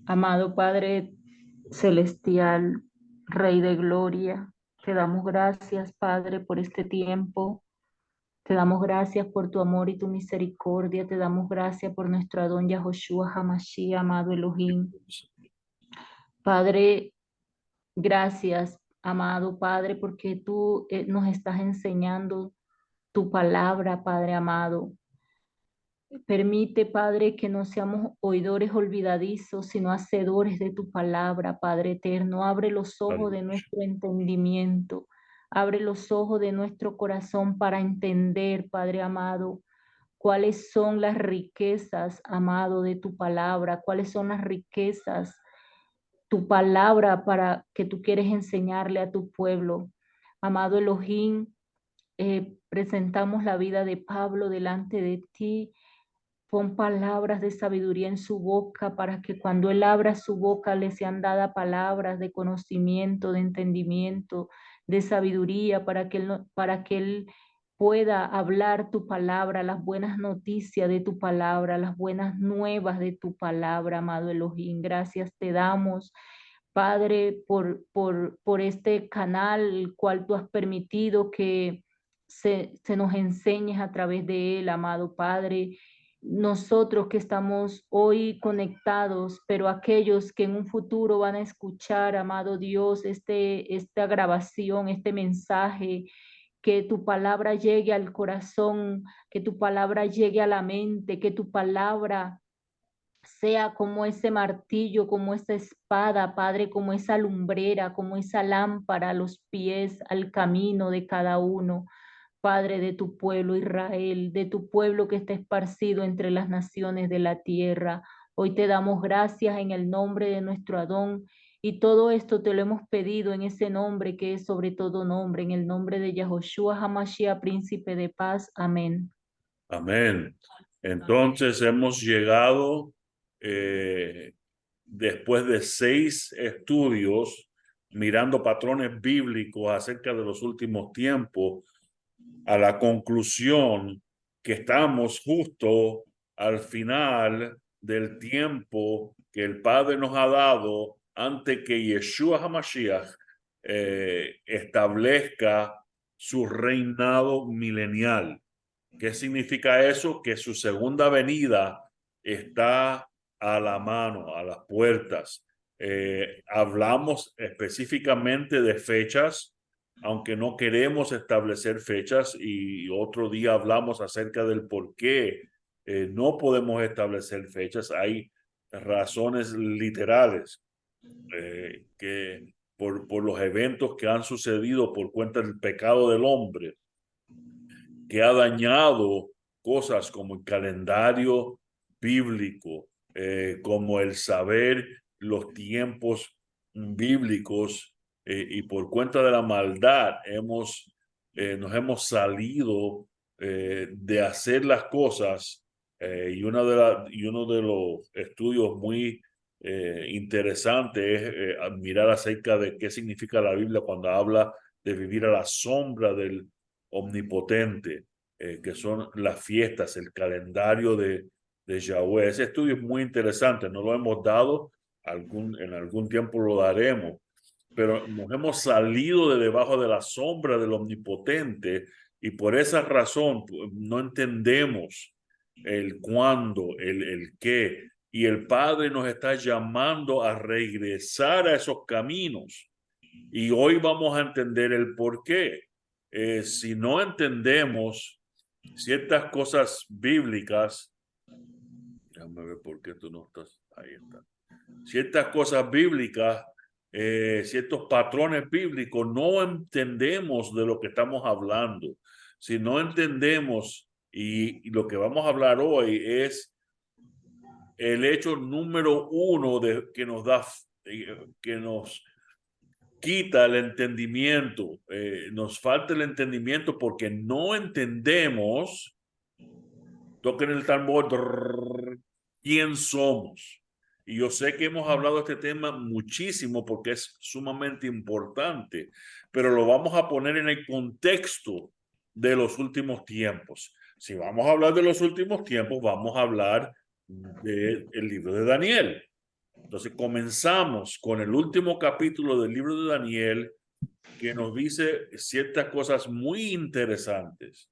Amado Padre Celestial, Rey de Gloria, te damos gracias, Padre, por este tiempo. Te damos gracias por tu amor y tu misericordia. Te damos gracias por nuestro Adón Yahoshua Hamashiach, amado Elohim. Padre, gracias, amado Padre, porque tú nos estás enseñando tu palabra, Padre amado. Permite, Padre, que no seamos oidores olvidadizos, sino hacedores de tu palabra, Padre eterno. Abre los ojos de nuestro entendimiento, abre los ojos de nuestro corazón para entender, Padre amado, cuáles son las riquezas, amado, de tu palabra, cuáles son las riquezas, tu palabra para que tú quieres enseñarle a tu pueblo. Amado Elohim, presentamos la vida de Pablo delante de ti. Pon palabras de sabiduría en su boca para que cuando él abra su boca le sean dadas palabras de conocimiento, de entendimiento, de sabiduría, para que él pueda hablar tu palabra, las buenas noticias de tu palabra, las buenas nuevas de tu palabra, amado Elohim. Gracias te damos, Padre, por este canal, el cual tú has permitido que se nos enseñes a través de él, amado Padre. Nosotros que estamos hoy conectados, pero aquellos que en un futuro van a escuchar, amado Dios, esta grabación, este mensaje, que tu palabra llegue al corazón, que tu palabra llegue a la mente, que tu palabra sea como ese martillo, como esa espada, Padre, como esa lumbrera, como esa lámpara a los pies, al camino de cada uno. Padre, de tu pueblo Israel, de tu pueblo que está esparcido entre las naciones de la tierra. Hoy te damos gracias en el nombre de nuestro Adón y todo esto te lo hemos pedido en ese nombre que es sobre todo nombre, en el nombre de Yahoshua Hamashiach, príncipe de paz. Amén. Amén. Entonces hemos llegado, después de 6 estudios, mirando patrones bíblicos acerca de los últimos tiempos, a la conclusión que estamos justo al final del tiempo que el Padre nos ha dado antes que Yeshua HaMashiach establezca su reinado milenial. ¿Qué significa eso? Que su segunda venida está a la mano, a las puertas. Hablamos específicamente de fechas, aunque no queremos establecer fechas, y otro día hablamos acerca del por qué no podemos establecer fechas. Hay razones literales que por los eventos que han sucedido por cuenta del pecado del hombre, que ha dañado cosas como el calendario bíblico, como el saber los tiempos bíblicos, y por cuenta de la maldad nos hemos salido de hacer las cosas, y uno de los estudios muy interesantes es mirar acerca de qué significa la Biblia cuando habla de vivir a la sombra del omnipotente, que son las fiestas, el calendario de Yahweh. Ese estudio es muy interesante, no lo hemos dado, en algún tiempo lo daremos, pero nos hemos salido de debajo de la sombra del omnipotente y por esa razón no entendemos el cuándo, el qué, y el Padre nos está llamando a regresar a esos caminos. Y hoy vamos a entender el por qué. Si no entendemos ciertas cosas bíblicas, déjame ver por qué tú no estás, ahí está. Ciertas cosas bíblicas, ciertos patrones bíblicos, no entendemos de lo que estamos hablando. Si no entendemos, y lo que vamos a hablar hoy es el hecho número uno que nos da, que nos quita el entendimiento, nos falta el entendimiento porque no entendemos, toquen el tambor, quién somos. Y yo sé que hemos hablado de este tema muchísimo porque es sumamente importante, pero lo vamos a poner en el contexto de los últimos tiempos. si vamos a hablar de los últimos tiempos, vamos a hablar del libro de Daniel. Entonces comenzamos con el último capítulo del libro de Daniel, que nos dice ciertas cosas muy interesantes.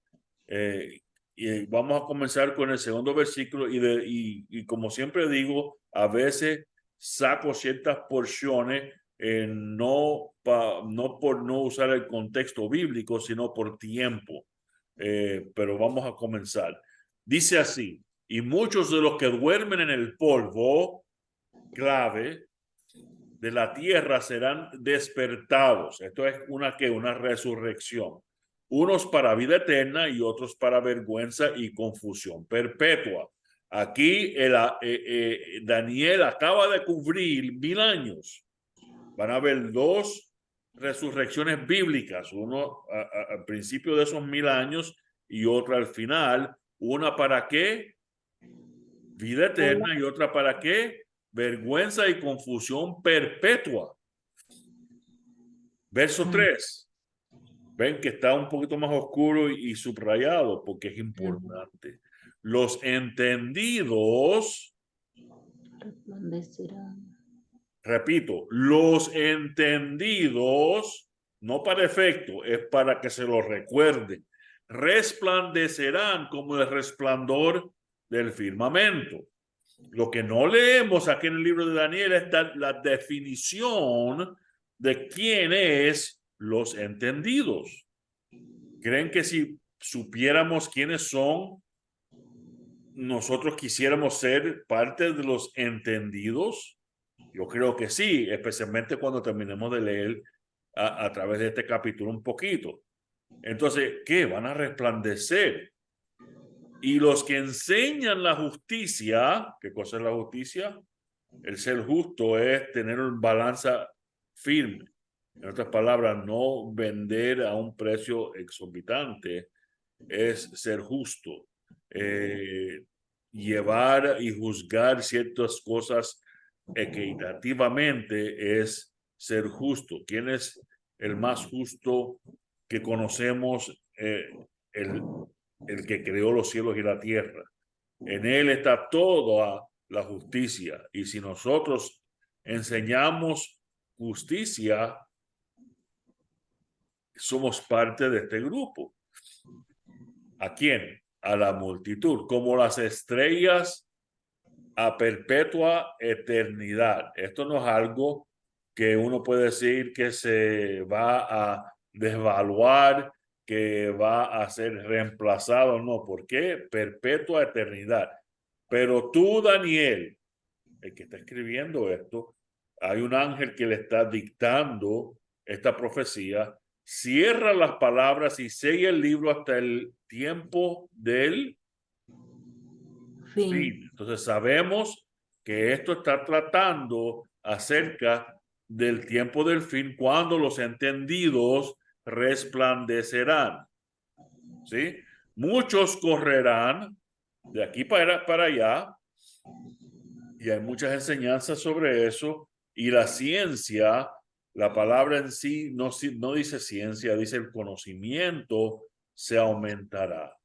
Y vamos a comenzar con el segundo versículo y como siempre digo, a veces saco ciertas porciones, no por no usar el contexto bíblico, sino por tiempo. Pero vamos a comenzar. Dice así: y muchos de los que duermen en el polvo, clave, de la tierra serán despertados. Esto es una resurrección. Unos para vida eterna y otros para vergüenza y confusión perpetua. Aquí Daniel acaba de cubrir 1000 años. Van a haber dos resurrecciones bíblicas, uno al principio de esos 1000 años y otra al final. Una para qué? Vida eterna. Y otra para qué? Vergüenza y confusión perpetua. Verso 3. Ven que está un poquito más oscuro y subrayado porque es importante. Los entendidos, resplandecerán. repito, los entendidos, no para efecto, es para que se lo recuerde, resplandecerán como el resplandor del firmamento. Lo que no leemos aquí en el libro de Daniel es la definición de quiénes los entendidos. ¿Creen que si supiéramos quiénes son, nosotros quisiéramos ser parte de los entendidos? Yo creo que sí, especialmente cuando terminemos de leer a través de este capítulo un poquito. Entonces, ¿qué? Van a resplandecer. Y los que enseñan la justicia, ¿qué cosa es la justicia? El ser justo es tener un balanza firme. En otras palabras, no vender a un precio exorbitante, es ser justo. Llevar y juzgar ciertas cosas equitativamente es ser justo. ¿Quién es el más justo que conocemos? El que creó los cielos y la tierra. En él está toda la justicia. Y si nosotros enseñamos justicia, somos parte de este grupo. ¿A quién? A la multitud, como las estrellas a perpetua eternidad. Esto no es algo que uno puede decir que se va a desvaluar, que va a ser reemplazado, no. ¿Por qué? Perpetua eternidad. Pero tú, Daniel, el que está escribiendo esto, hay un ángel que le está dictando esta profecía, cierra las palabras y sella el libro hasta el tiempo del fin. Entonces sabemos que esto está tratando acerca del tiempo del fin, cuando los entendidos resplandecerán. ¿Sí? Muchos correrán de aquí para allá, y hay muchas enseñanzas sobre eso. Y la ciencia, la palabra en sí no dice ciencia, dice el conocimiento se aumentará.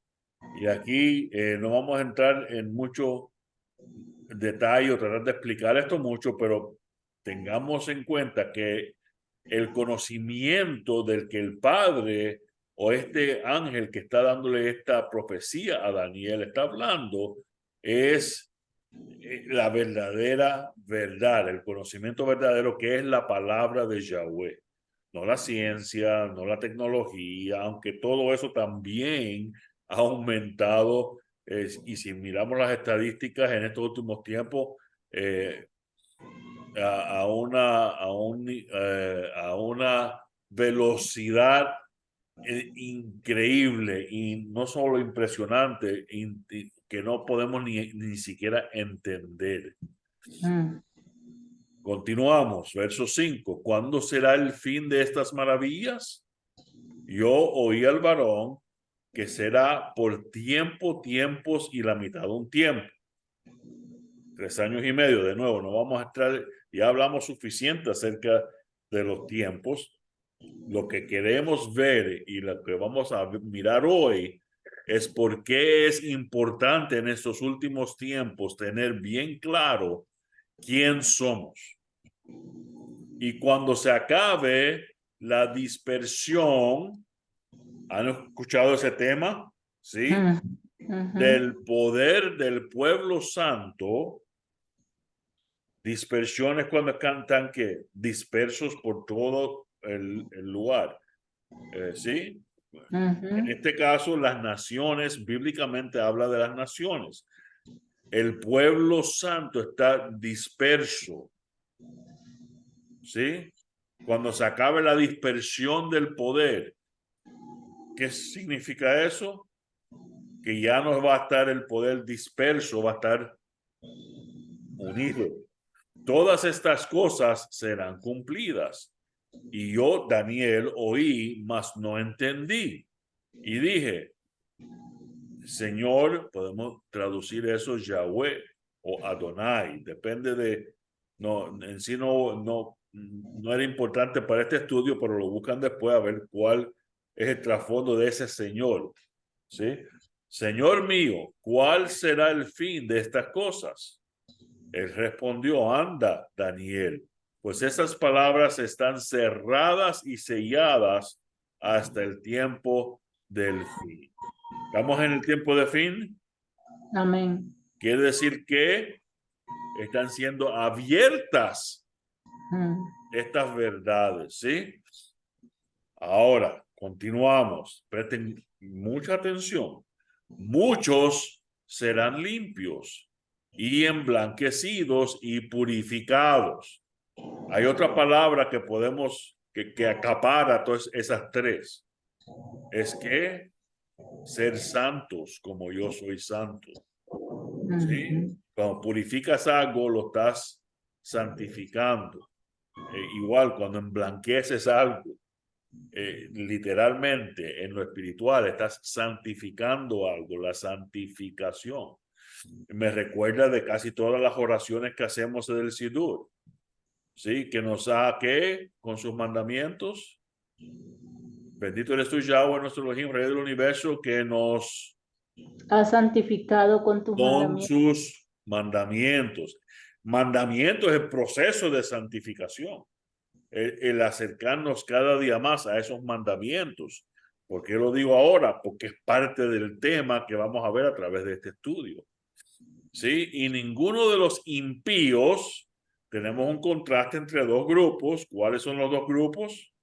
Y aquí no vamos a entrar en mucho detalle o tratar de explicar esto mucho, pero tengamos en cuenta que el conocimiento del que el Padre o este ángel que está dándole esta profecía a Daniel está hablando es la verdadera verdad, el conocimiento verdadero, que es la palabra de Yahweh. No la ciencia, no la tecnología, aunque todo eso también ha aumentado. Y si miramos las estadísticas en estos últimos tiempos, a una velocidad increíble, y no solo impresionante, que no podemos ni siquiera entender. Continuamos, verso 5. ¿Cuándo será el fin de estas maravillas? Yo oí al varón que será por tiempos y la mitad de un tiempo. 3 años y medio. De nuevo, no vamos a entrar, ya hablamos suficiente acerca de los tiempos. Lo que queremos ver y lo que vamos a mirar hoy es por qué es importante en estos últimos tiempos tener bien claro quién somos. Y cuando se acabe la dispersión, ¿han escuchado ese tema? ¿Sí? Del poder del pueblo santo. Dispersión es cuando cantan que dispersos por todo el lugar. ¿Sí? En este caso, las naciones, bíblicamente habla de las naciones. El pueblo santo está disperso. ¿Sí? Cuando se acabe la dispersión del poder, ¿qué significa eso? Que ya no va a estar el poder disperso, va a estar unido. Todas estas cosas serán cumplidas. Y yo, Daniel, oí, mas no entendí. Y dije, Señor, podemos traducir eso Yahweh o Adonai, depende de, no, en sí no era importante para este estudio, pero lo buscan después a ver cuál es el trasfondo de ese Señor. ¿Sí? Señor mío, ¿cuál será el fin de estas cosas? Él respondió, anda, Daniel, pues esas palabras están cerradas y selladas hasta el tiempo del fin. ¿Estamos en el tiempo de fin? Amén. Quiere decir que están siendo abiertas estas verdades, ¿sí? Ahora, continuamos. Presten mucha atención. Muchos serán limpios y emblanquecidos y purificados. Hay otra palabra que podemos, que acapara todas esas tres. Es que ser santos como yo soy santo. ¿Sí? Cuando purificas algo, lo estás santificando. Igual, cuando emblanqueces algo, literalmente en lo espiritual, estás santificando algo, la santificación. Me recuerda de casi todas las oraciones que hacemos en el Sidur. ¿Sí? Que nos saque con sus mandamientos. Bendito eres tú, Yahweh, nuestro Elohim, Rey del universo, que nos Has santificado con tus con mandamientos. sus mandamientos. Mandamiento es el proceso de santificación, el acercarnos cada día más a esos mandamientos. ¿Por qué lo digo ahora? Porque es parte del tema que vamos a ver a través de este estudio. ¿Sí? Y ninguno de los impíos, tenemos un contraste entre dos grupos. ¿Cuáles son los dos grupos?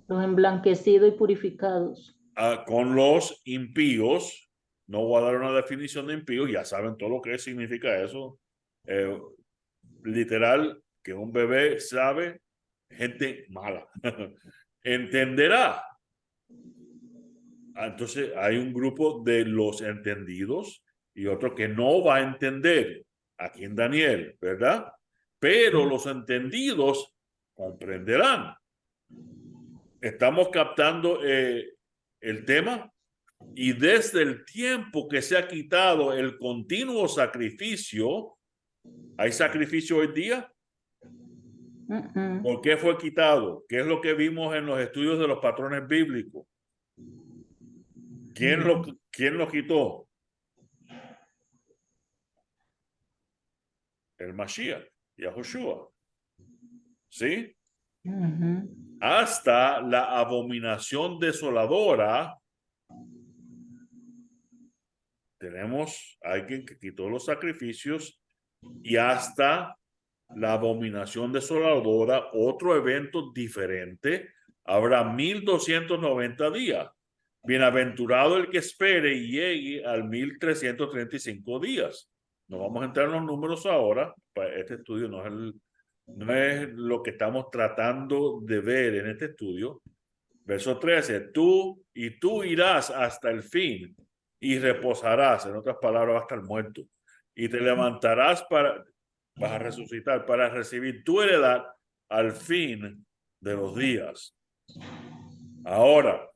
Los emblanquecidos y purificados. Con los impíos, no voy a dar una definición de impíos, ya saben todo lo que significa eso. Literal, que un bebé sabe, gente mala. Entenderá. Entonces hay un grupo de los entendidos y otro que no va a entender, aquí en Daniel, ¿verdad? Pero los entendidos comprenderán. Estamos captando el tema. Y desde el tiempo que se ha quitado el continuo sacrificio, ¿hay sacrificio hoy día? ¿Por qué fue quitado? ¿Qué es lo que vimos en los estudios de los patrones bíblicos? ¿Quién lo quitó? El Mashiach, Yahushua. ¿Sí? Hasta la abominación desoladora, tenemos a alguien que quitó los sacrificios y hasta la abominación desoladora, otro evento diferente, habrá 1290 días. Bienaventurado el que espere y llegue al 1335 días. No vamos a entrar en los números ahora, este estudio no es lo que estamos tratando de ver en este estudio. Verso 13, tú irás hasta el fin y reposarás, en otras palabras, hasta el muerto, y te levantarás vas a resucitar para recibir tu heredad al fin de los días. Ahora,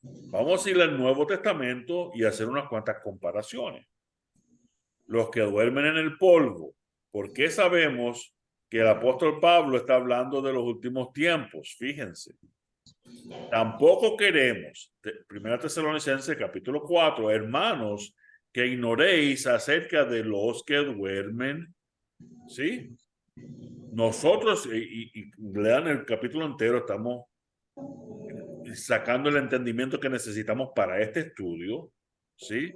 vamos a ir al Nuevo Testamento y hacer unas cuantas comparaciones. Los que duermen en el polvo, ¿por qué sabemos que el apóstol Pablo está hablando de los últimos tiempos? Fíjense, Tampoco queremos, Primera Tesalonicenses capítulo 4, hermanos, que ignoréis acerca de los que duermen, ¿sí? Nosotros, y lean el capítulo entero, estamos sacando el entendimiento que necesitamos para este estudio, ¿sí?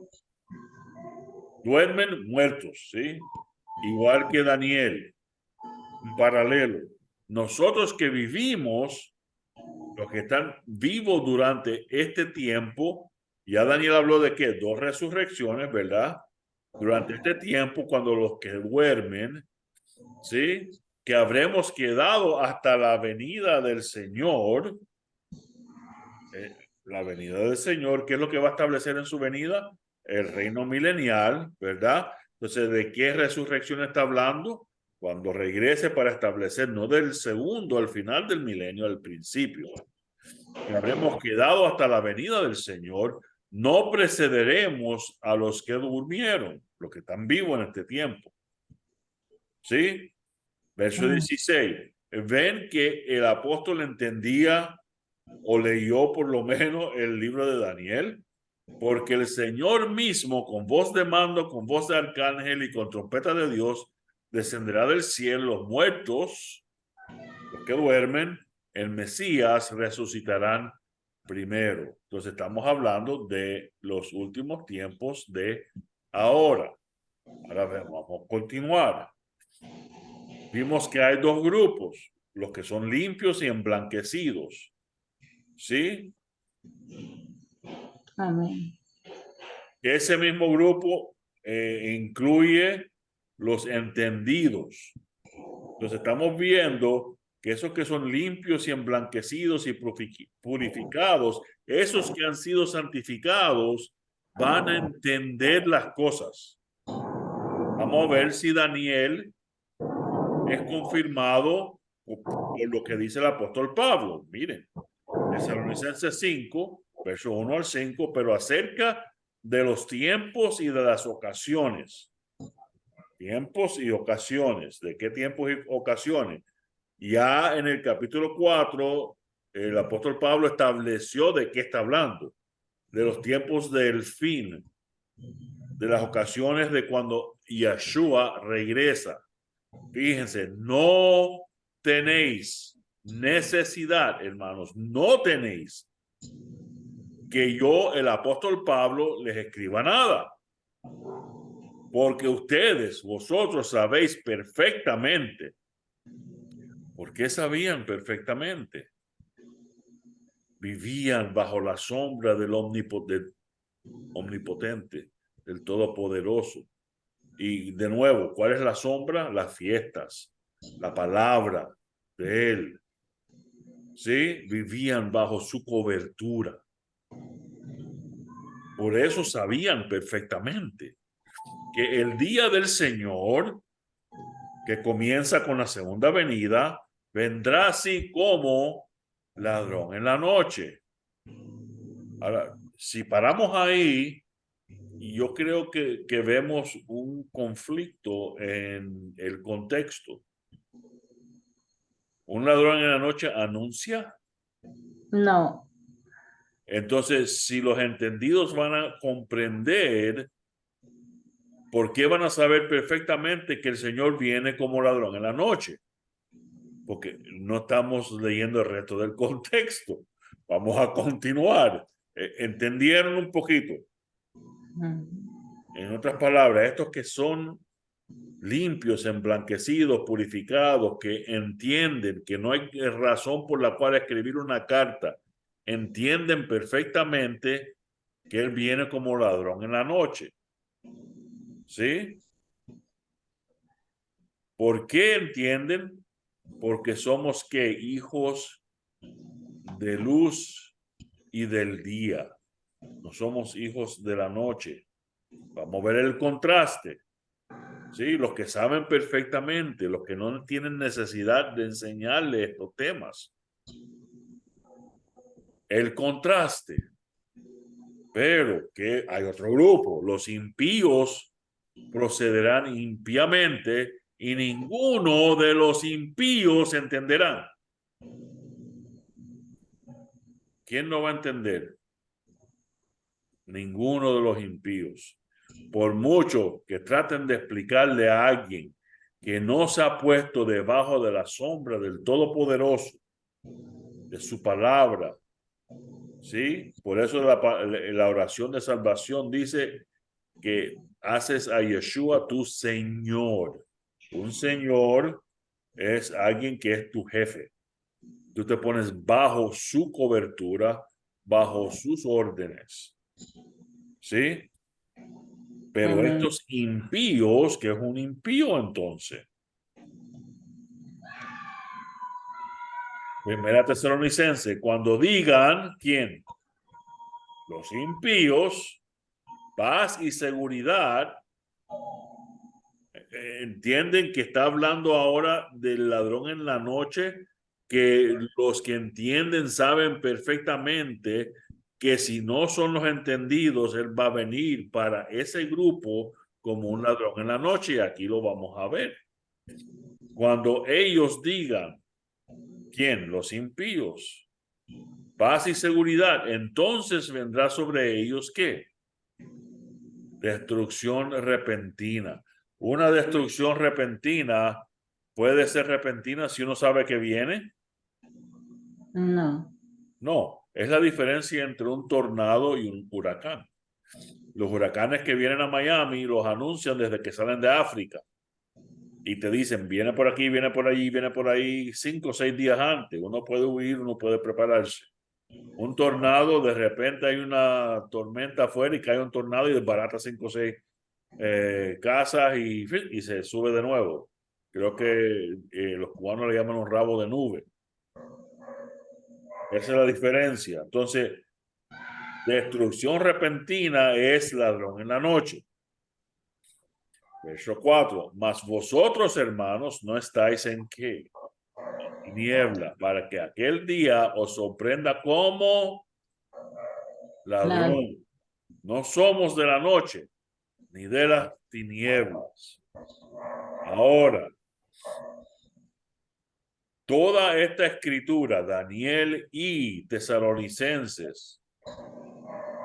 Duermen muertos, ¿sí? Igual que Daniel, en paralelo. Nosotros que vivimos, los que están vivos durante este tiempo, ya Daniel habló de que 2 resurrecciones, ¿verdad? Durante este tiempo, cuando los que duermen, ¿sí? Que habremos quedado hasta la venida del Señor. La venida del Señor, ¿qué es lo que va a establecer en su venida? El reino milenial, ¿verdad? Entonces, ¿de qué resurrección está hablando? Cuando regrese para establecer, no del segundo al final del milenio, al principio. Que habremos quedado hasta la venida del Señor, no precederemos a los que durmieron, los que están vivos en este tiempo. ¿Sí? Verso 16. Ven que el apóstol entendía o leyó por lo menos el libro de Daniel, porque el Señor mismo, con voz de mando, con voz de arcángel y con trompeta de Dios, descenderá del cielo. Los muertos, los que duermen, el Mesías resucitarán primero. Entonces estamos hablando de los últimos tiempos de ahora. Ahora vamos a continuar. Vimos que hay 2 grupos, los que son limpios y emblanquecidos. ¿Sí? Amén. Ese mismo grupo incluye los entendidos. Entonces estamos viendo que esos que son limpios y emblanquecidos y purificados, esos que han sido santificados, van a entender las cosas. Vamos a ver si Daniel es confirmado por lo que dice el apóstol Pablo. Miren, Tesalonicenses 5, verso 1 al 5, pero acerca de los tiempos y de las ocasiones. Tiempos y ocasiones. ¿De qué tiempos y ocasiones? Ya en el capítulo 4, el apóstol Pablo estableció de qué está hablando. De los tiempos del fin. De las ocasiones de cuando Yeshua regresa. Fíjense, no tenéis necesidad, hermanos, no tenéis que yo, el apóstol Pablo, les escriba nada. Porque ustedes, vosotros sabéis perfectamente. ¿Por qué sabían perfectamente? Vivían bajo la sombra del omnipotente, del Todopoderoso. Y de nuevo, ¿cuál es la sombra? Las fiestas, la palabra de Él. ¿Sí? Vivían bajo su cobertura. Por eso sabían perfectamente que el día del Señor, que comienza con la segunda venida, vendrá así como ladrón en la noche. Ahora, si paramos ahí, yo creo que vemos un conflicto en el contexto. Un ladrón en la noche anuncia. No, Entonces, si los entendidos van a comprender, ¿por qué van a saber perfectamente que el Señor viene como ladrón en la noche? Porque no estamos leyendo el resto del contexto. Vamos a continuar. ¿Entendieron un poquito? En otras palabras, estos que son limpios, emblanquecidos, purificados, que entienden que no hay razón por la cual escribir una carta, entienden perfectamente que Él viene como ladrón en la noche. ¿Sí? ¿Por qué entienden? Porque somos ¿qué? Hijos de luz y del día. No somos hijos de la noche. Vamos a ver el contraste. Sí, los que saben perfectamente, los que no tienen necesidad de enseñarles estos temas. El contraste. Pero que hay otro grupo, los impíos procederán impíamente y ninguno de los impíos entenderá. ¿Quién no va a entender? Ninguno de los impíos. Por mucho que traten de explicarle a alguien que no se ha puesto debajo de la sombra del Todopoderoso, de su palabra, ¿sí? Por eso la oración de salvación dice que haces a Yeshua tu Señor. Un Señor es alguien que es tu jefe. Tú te pones bajo su cobertura, bajo sus órdenes. ¿Sí? Pero Amén. estos impíos, que es un impío entonces. Primera Tesalonicense, cuando digan, ¿quién? Los impíos, paz y seguridad, entienden que está hablando ahora del ladrón en la noche, que los que entienden saben perfectamente que si no son los entendidos, él va a venir para ese grupo como un ladrón en la noche, y aquí lo vamos a ver. Cuando ellos digan, ¿quién? Los impíos, paz y seguridad, entonces vendrá sobre ellos, ¿qué? Destrucción repentina. Una destrucción repentina puede ser repentina si uno sabe que viene. No. No, es la diferencia entre un tornado y un huracán. Los huracanes que vienen a Miami los anuncian desde que salen de África y te dicen, viene por aquí, viene por allí, viene por ahí 5 o 6 días antes. Uno puede huir, uno puede prepararse. Un tornado, de repente hay una tormenta afuera y cae un tornado y desbarata 5 o 6 casas y se sube de nuevo. Creo que los cubanos le llaman un rabo de nube. Esa es la diferencia. Entonces, destrucción repentina es ladrón en la noche. Verso 4. Mas vosotros, hermanos, no estáis en qué? En tiniebla, para que aquel día os sorprenda como La, ladrón. No somos de la noche, ni de las tinieblas. Ahora, toda esta escritura, Daniel y Tesalonicenses,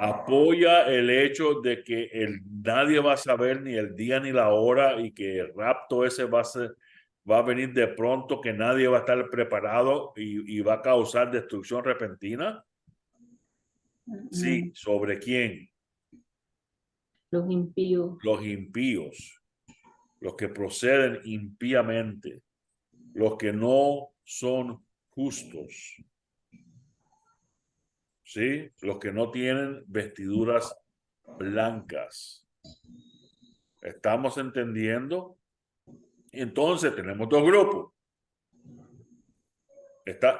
apoya el hecho de que nadie va a saber ni el día ni la hora y que el rapto ese va a venir de pronto, que nadie va a estar preparado y va a causar destrucción repentina. Sí, ¿sobre quién? los impíos. Los impíos, los que proceden impíamente, los que no son justos. ¿Sí? Los que no tienen vestiduras blancas. ¿Estamos entendiendo? Entonces tenemos dos grupos.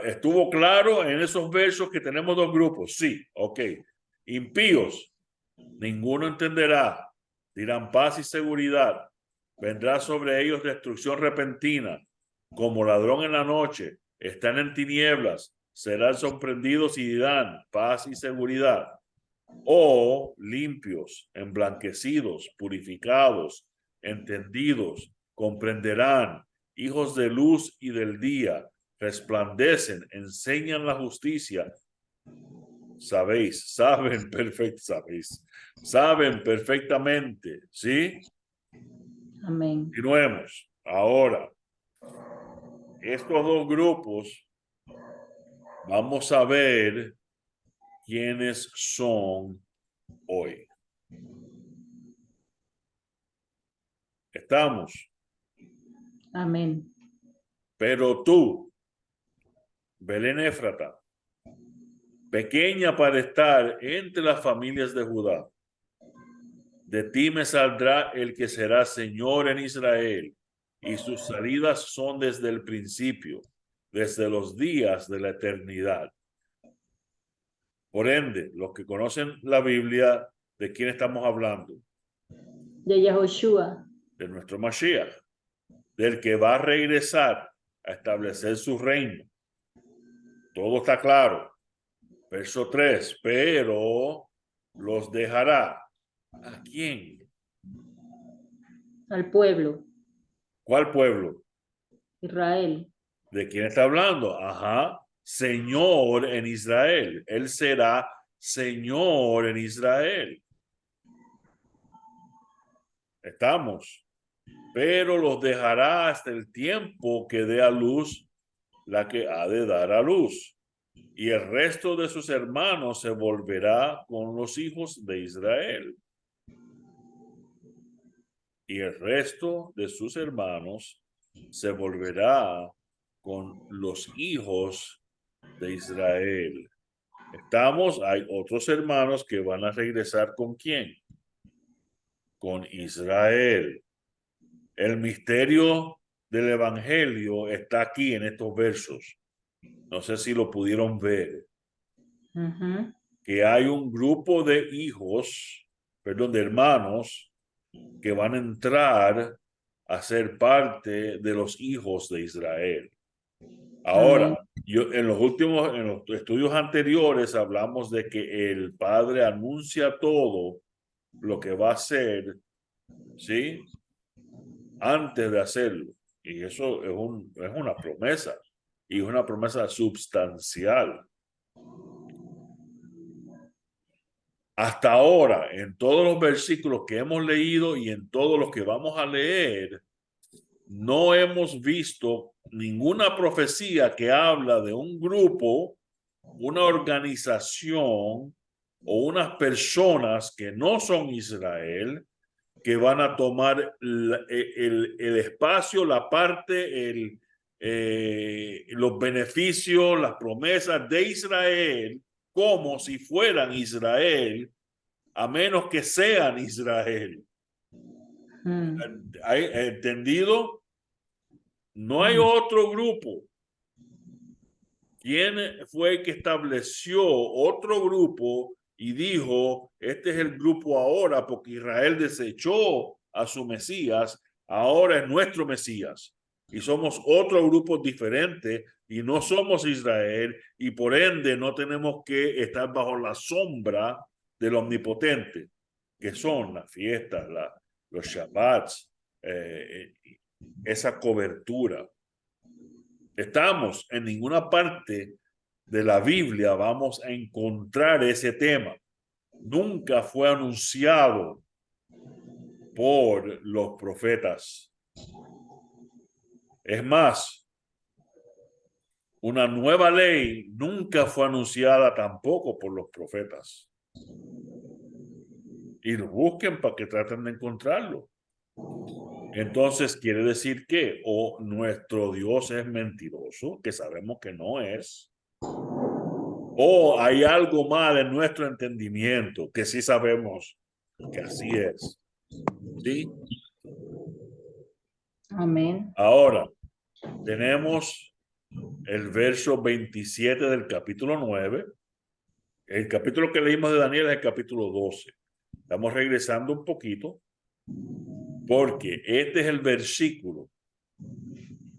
¿Estuvo claro en esos versos que tenemos dos grupos? Sí, ok. Impíos, ninguno entenderá. Dirán paz y seguridad. Vendrá sobre ellos destrucción repentina. Como ladrón en la noche, están en tinieblas, serán sorprendidos y dirán paz y seguridad. O limpios, emblanquecidos, purificados, entendidos, comprenderán, hijos de luz y del día, resplandecen, enseñan la justicia. Saben perfectamente, ¿sí? Amén. Continuemos. Ahora, estos dos grupos, vamos a ver quiénes son hoy. Estamos. Amén. Pero tú, Belén Éfrata, pequeña para estar entre las familias de Judá, de ti me saldrá el que será Señor en Israel, y sus salidas son desde el principio, desde los días de la eternidad. Por ende, los que conocen la Biblia, ¿de quién estamos hablando? De Yahoshua. De nuestro Mashiach, del que va a regresar a establecer su reino. Todo está claro. Verso 3, pero los dejará. ¿A quién? Al pueblo. ¿Cuál pueblo? Israel. ¿De quién está hablando? Ajá. Señor en Israel. Él será Señor en Israel. Estamos. Pero los dejará hasta el tiempo que dé a luz la que ha de dar a luz. Y el resto de sus hermanos se volverá con los hijos de Israel. Y el resto de sus hermanos se volverá con los hijos de Israel. Hay otros hermanos que van a regresar ¿con quién? Con Israel. El misterio del evangelio está aquí en estos versos. No sé si lo pudieron ver. Que hay un grupo de de hermanos, que van a entrar a ser parte de los hijos de Israel. Ahora, Amén. en los estudios anteriores hablamos de que el Padre anuncia todo lo que va a hacer, ¿sí? Antes de hacerlo. Y eso es una promesa, y una promesa substancial. Hasta ahora, en todos los versículos que hemos leído y en todos los que vamos a leer, no hemos visto ninguna profecía que habla de un grupo, una organización o unas personas que no son Israel, que van a tomar el espacio, la parte, los beneficios, las promesas de Israel, como si fueran Israel, a menos que sean Israel. ¿Hay entendido? No hay otro grupo. ¿Quién fue el que estableció otro grupo y dijo, este es el grupo ahora porque Israel desechó a su Mesías, ahora es nuestro Mesías? Y somos otro grupo diferente y no somos Israel, y por ende no tenemos que estar bajo la sombra del Omnipotente, que son las fiestas, los Shabbats, esa cobertura. Estamos en ninguna parte de la Biblia vamos a encontrar ese tema. Nunca fue anunciado por los profetas. Es más, una nueva ley nunca fue anunciada tampoco por los profetas. Y lo busquen para que traten de encontrarlo. Entonces quiere decir que o nuestro Dios es mentiroso, que sabemos que no es, o hay algo mal en nuestro entendimiento, que sí sabemos que así es. ¿Sí? Amén. Ahora, tenemos el verso 27 del capítulo 9. El capítulo que leímos de Daniel es el capítulo 12. Estamos regresando un poquito, porque este es el versículo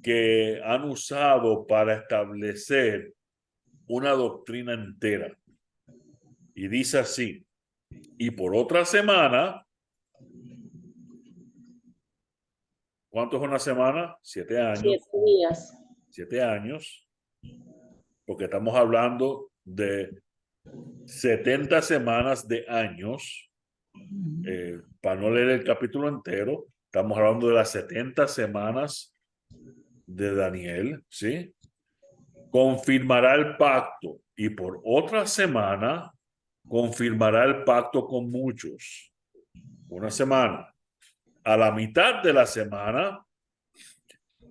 que han usado para establecer una doctrina entera. Y dice así: y por otra semana, ¿cuánto es una semana? 7 años. 7 días. 7 años, porque estamos hablando de 70 semanas de años. Para no leer el capítulo entero, estamos hablando de las 70 semanas de Daniel, ¿sí? Confirmará el pacto, y por otra semana confirmará el pacto con muchos. Una semana. A la mitad de la semana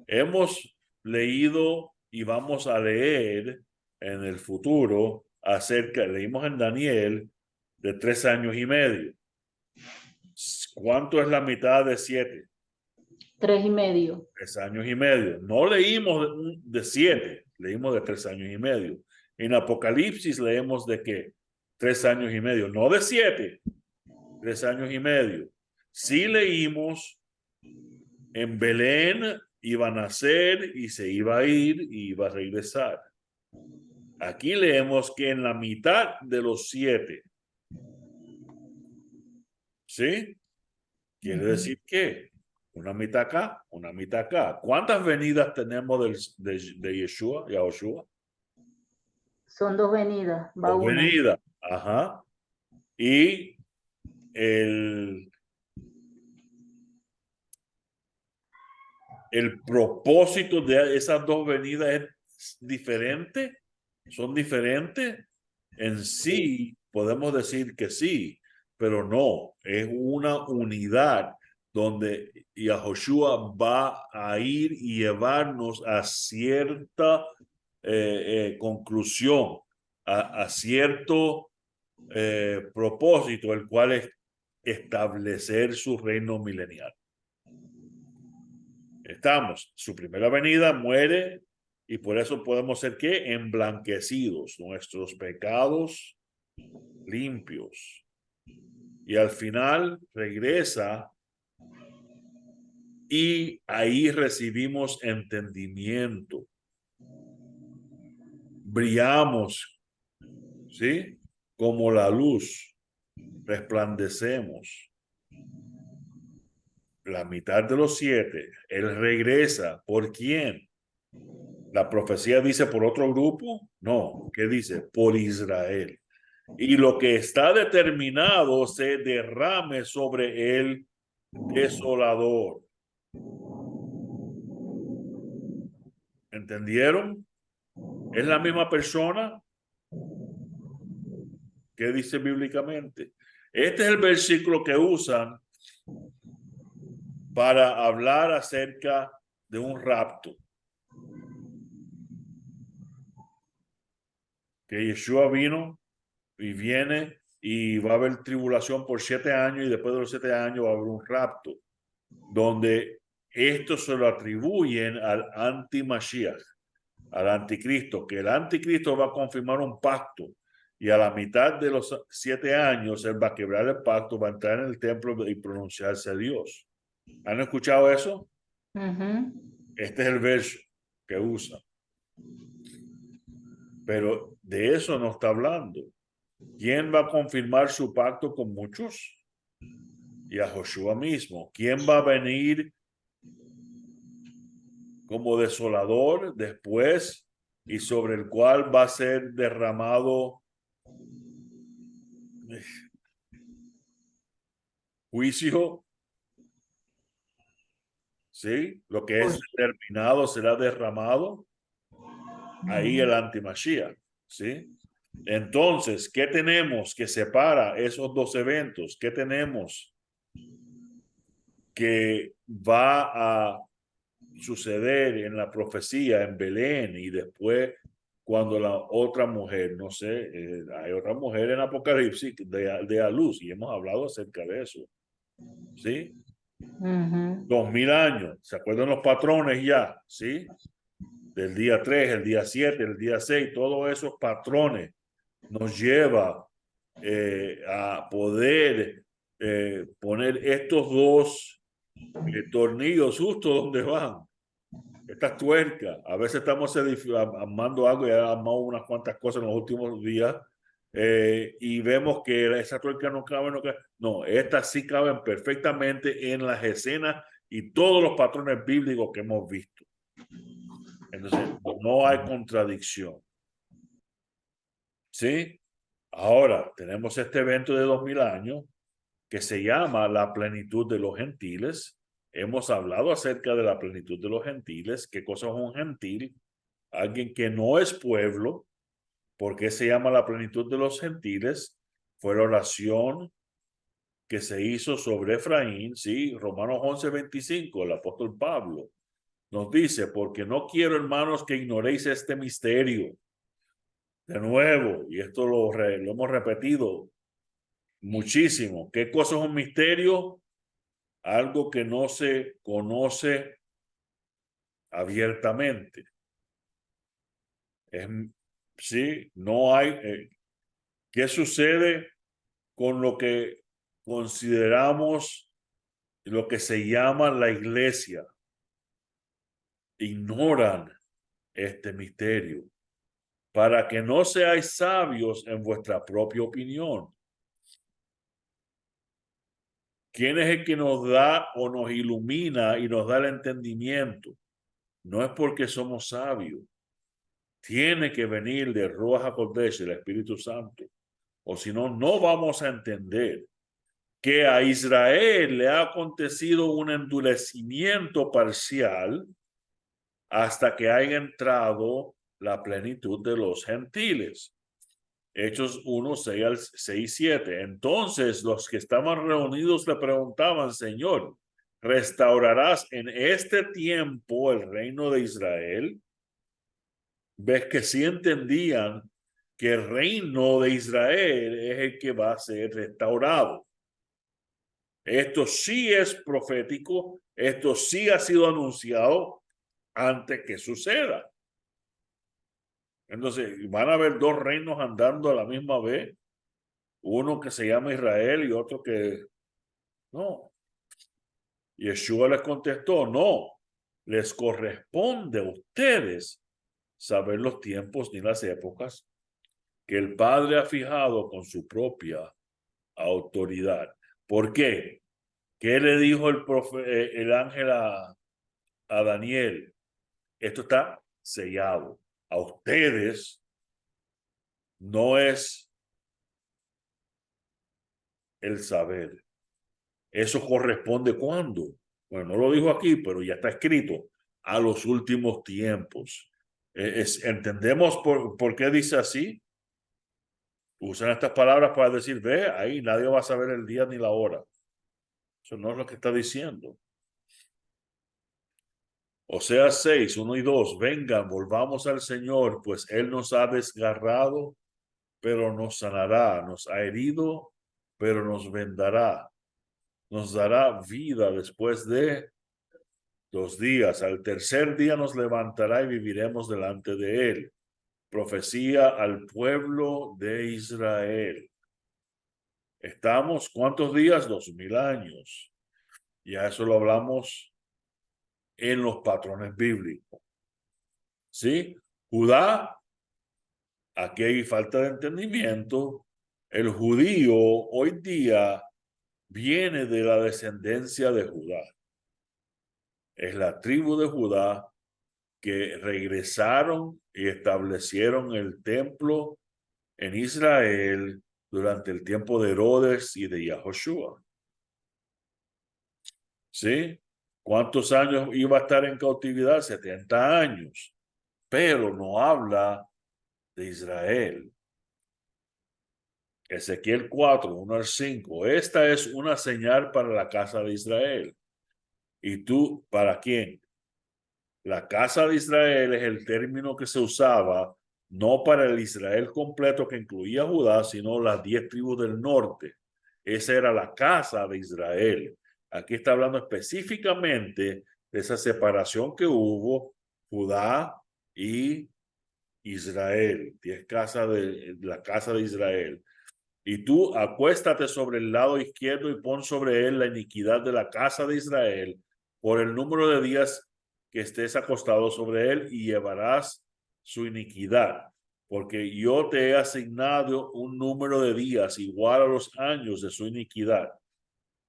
hemos leído y vamos a leer en el futuro leímos en Daniel de 3 años y medio. ¿Cuánto es la mitad de 7? 3 y medio. 3 años y medio. No leímos de 7, leímos de 3 años y medio. En Apocalipsis leemos de qué? 3 años y medio, no de 7, 3 años y medio. Sí leímos en Belén iba a nacer y se iba a ir y iba a regresar. Aquí leemos que en la mitad de los 7, ¿sí? Quiere decir que una mitad acá, una mitad acá. ¿Cuántas venidas tenemos de Yeshua, Yahushua? Son dos venidas, va Dos una. venidas. Ajá. Y el, el propósito de esas dos venidas es diferente. Son diferentes. En sí, podemos decir que sí, pero no. Es una unidad donde Yahushua va a ir y llevarnos a cierta conclusión, a cierto propósito, el cual es establecer su reino milenial. Estamos, su primera venida muere y por eso podemos ser que emblanquecidos, nuestros pecados limpios. Y al final regresa y ahí recibimos entendimiento. Brillamos, ¿sí? Como la luz, resplandecemos. La mitad de los 7, él regresa. ¿Por quién? ¿La profecía dice por otro grupo? No. ¿Qué dice? Por Israel. Y lo que está determinado se derrame sobre el desolador. ¿Entendieron? ¿Es la misma persona? ¿Qué dice bíblicamente? Este es el versículo que usan para hablar acerca de un rapto. Que Yeshua vino y viene y va a haber tribulación por 7 años y después de los 7 años va a haber un rapto, donde esto se lo atribuyen al anti-Mashiach, al anticristo, que el anticristo va a confirmar un pacto y a la mitad de los 7 años él va a quebrar el pacto, va a entrar en el templo y pronunciarse a Dios. ¿Han escuchado eso? Este es el verso que usa. Pero de eso no está hablando. ¿Quién va a confirmar su pacto con muchos? Y a Joshua mismo. ¿Quién va a venir como desolador después y sobre el cual va a ser derramado juicio? ¿Sí? Lo que es determinado será derramado. Ahí el antimachía. ¿Sí? Entonces, ¿qué tenemos que separa esos dos eventos? ¿Qué tenemos que va a suceder en la profecía en Belén y después cuando la otra mujer, no sé, hay otra mujer en Apocalipsis de a luz y hemos hablado acerca de eso, ¿sí? 2000 años, ¿se acuerdan los patrones ya? ¿Sí? Del día 3, el día 7, el día 6, todos esos patrones nos lleva a poder poner estos dos tornillos justo donde van. Estas tuercas, a veces estamos armando algo y armado unas cuantas cosas en los últimos días y vemos que esa tuerca no cabe, no cabe. No, estas sí caben perfectamente en las escenas y todos los patrones bíblicos que hemos visto. Entonces, no hay contradicción. ¿Sí? Ahora, tenemos este evento de 2000 años que se llama la plenitud de los gentiles. Hemos hablado acerca de la plenitud de los gentiles. ¿Qué cosa es un gentil? Alguien que no es pueblo. ¿Por qué se llama la plenitud de los gentiles? Fue la oración que se hizo sobre Efraín, sí, Romanos 11:25, el apóstol Pablo nos dice, porque no quiero, hermanos, que ignoréis este misterio. De nuevo, y esto lo hemos repetido muchísimo. ¿Qué cosa es un misterio? Algo que no se conoce abiertamente. Sí, no hay. ¿Qué sucede con lo que consideramos lo que se llama la iglesia? Ignoran este misterio para que no seáis sabios en vuestra propia opinión. ¿Quién es el que nos da o nos ilumina y nos da el entendimiento? No es porque somos sabios. tiene que venir de Ruach HaKodesh, el Espíritu Santo. O si no, no vamos a entender que a Israel le ha acontecido un endurecimiento parcial hasta que haya entrado la plenitud de los gentiles. Hechos 1, 6, 7. Entonces los que estaban reunidos le preguntaban, Señor, ¿restaurarás en este tiempo el reino de Israel? Ves que sí entendían que el reino de Israel es el que va a ser restaurado. Esto sí es profético, esto sí ha sido anunciado antes que suceda. Entonces, van a haber dos reinos andando a la misma vez, uno que se llama Israel y otro que no. Yeshua les contestó, no, les corresponde a ustedes saber los tiempos ni las épocas que el Padre ha fijado con su propia autoridad. ¿Por qué? ¿Qué le dijo el ángel a Daniel? Esto está sellado. A ustedes no es el saber. Eso corresponde ¿cuándo? Bueno, no lo dijo aquí, pero ya está escrito. A los últimos tiempos. ¿Entendemos por qué dice así? Usan estas palabras para decir, ve, ahí nadie va a saber el día ni la hora. Eso no es lo que está diciendo. Oseas 6, 1 y 2, vengan, volvamos al Señor, pues Él nos ha desgarrado, pero nos sanará, nos ha herido, pero nos vendará, nos dará vida después de 2 días. Al tercer día nos levantará y viviremos delante de Él. Profecía al pueblo de Israel. Estamos, ¿cuántos días? 2000 años. Ya eso lo hablamos en los patrones bíblicos. ¿Sí? Judá, aquí hay falta de entendimiento. El judío hoy día viene de la descendencia de Judá. Es la tribu de Judá que regresaron y establecieron el templo en Israel durante el tiempo de Herodes y de Yahoshua. ¿Sí? ¿Cuántos años iba a estar en cautividad? 70 años. Pero no habla de Israel. Ezequiel 4, 1 al 5. Esta es una señal para la casa de Israel. ¿Y tú para quién? La casa de Israel es el término que se usaba no para el Israel completo que incluía Judá, sino las 10 tribus del norte. Esa era la casa de Israel. Aquí está hablando específicamente de esa separación que hubo, Judá y Israel, 10 casas de la casa de Israel. Y tú acuéstate sobre el lado izquierdo y pon sobre él la iniquidad de la casa de Israel por el número de días que estés acostado sobre él y llevarás su iniquidad, porque yo te he asignado un número de días igual a los años de su iniquidad.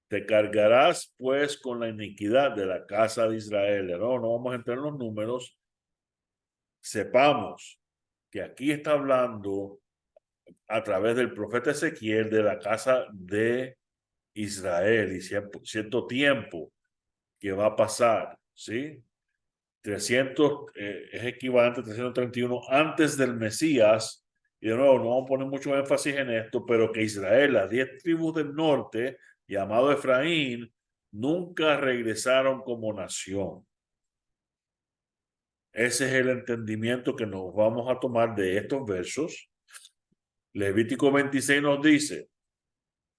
Te cargarás pues con la iniquidad de la casa de Israel. No vamos a entrar en los números. Sepamos que aquí está hablando a través del profeta Ezequiel de la casa de Israel y cierto tiempo que va a pasar, ¿sí? 300 es equivalente a 331 antes del Mesías, y de nuevo no vamos a poner mucho énfasis en esto, pero que Israel, las 10 tribus del norte, llamado Efraín, nunca regresaron como nación. Ese es el entendimiento que nos vamos a tomar de estos versos. Levítico 26 nos dice,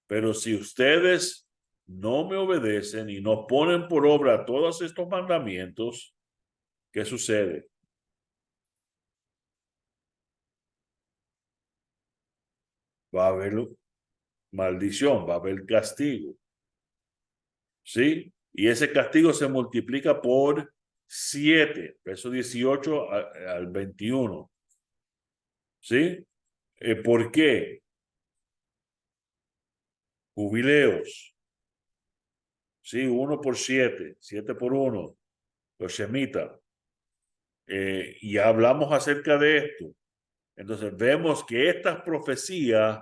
pero si ustedes no me obedecen y no ponen por obra todos estos mandamientos, ¿qué sucede? Va a haber maldición, va a haber castigo. ¿Sí? Y ese castigo se multiplica por 7, verso 18 al 21. ¿Sí? ¿Por qué? Jubileos. Sí, 1 por 7, 7 por 1. Los shemitas. y hablamos acerca de esto. Entonces vemos que estas profecías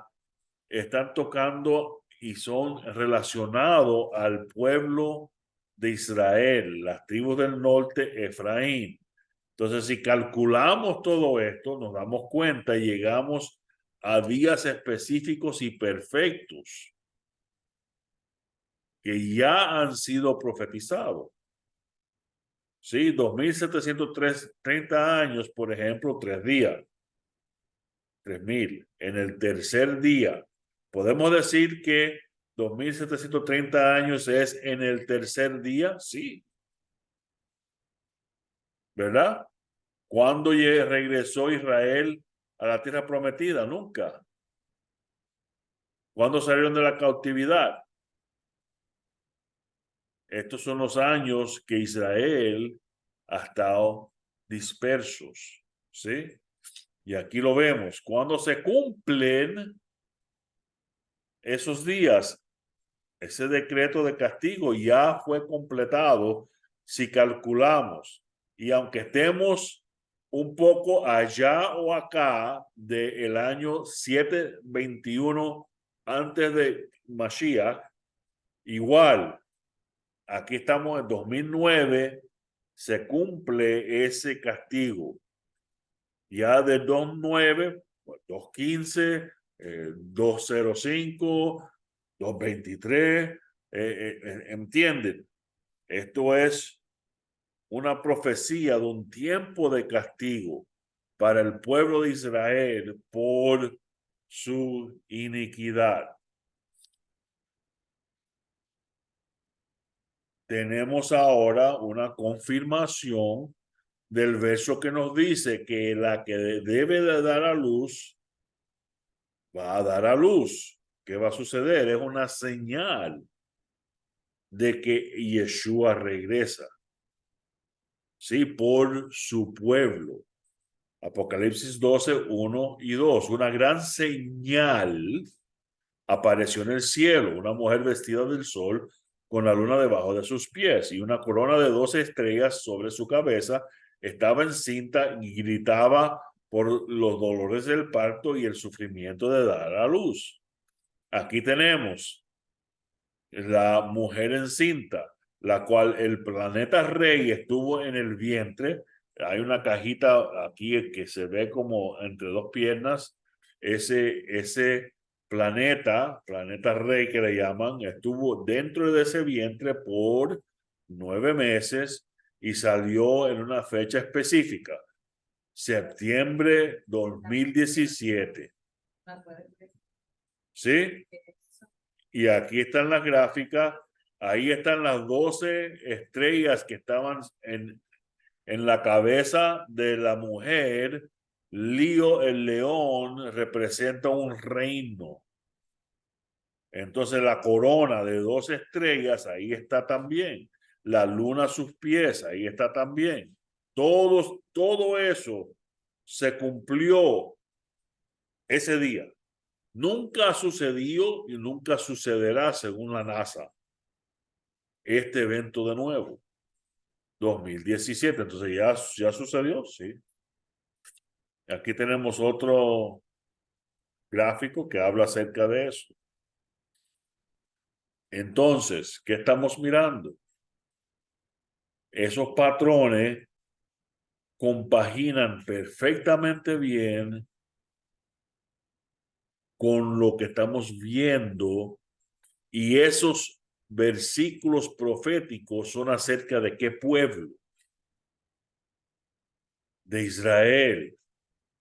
están tocando y son relacionados al pueblo de Israel, las tribus del norte, Efraín. Entonces, si calculamos todo esto, nos damos cuenta y llegamos a días específicos y perfectos que ya han sido profetizados. Sí, 2730 años, por ejemplo, 3 días, 3000. En el tercer día, podemos decir que 2730 años es en el tercer día, sí, ¿verdad? ¿Cuándo regresó Israel a la tierra prometida? Nunca. ¿Cuándo salieron de la cautividad? Estos son los años que Israel ha estado dispersos, ¿sí? Y aquí lo vemos. Cuando se cumplen esos días, ese decreto de castigo ya fue completado si calculamos. Y aunque estemos un poco allá o acá del año 721 antes de Mashiach, igual, aquí estamos en 2009, se cumple ese castigo. Ya de 2.9, 2.15, 2.05, 2.23, ¿entienden? Esto es una profecía de un tiempo de castigo para el pueblo de Israel por su iniquidad. Tenemos ahora una confirmación del verso que nos dice que la que debe de dar a luz va a dar a luz. ¿Qué va a suceder? Es una señal de que Yeshua regresa, ¿sí? Por su pueblo. Apocalipsis 12, 1 y 2. Una gran señal apareció en el cielo, una mujer vestida del sol con la luna debajo de sus pies y una corona de 12 estrellas sobre su cabeza. Estaba encinta y gritaba por los dolores del parto y el sufrimiento de dar a luz. Aquí tenemos la mujer encinta, la cual el planeta Rey estuvo en el vientre. Hay una cajita aquí que se ve como entre dos piernas. Ese planeta Rey que le llaman, estuvo dentro de ese vientre por 9 meses y salió en una fecha específica, septiembre 2017. ¿Sí? Y aquí están las gráficas, ahí están las 12 estrellas que estaban en la cabeza de la mujer. Lío, el león, representa un reino. Entonces la corona de 12 estrellas, ahí está también. La luna a sus pies, ahí está también. Todo eso se cumplió ese día. Nunca ha sucedido y nunca sucederá, según la NASA, este evento de nuevo. 2017. Entonces ya sucedió, sí. Aquí tenemos otro gráfico que habla acerca de eso. Entonces, ¿qué estamos mirando? Esos patrones compaginan perfectamente bien con lo que estamos viendo, y esos versículos proféticos son acerca de qué pueblo. De Israel.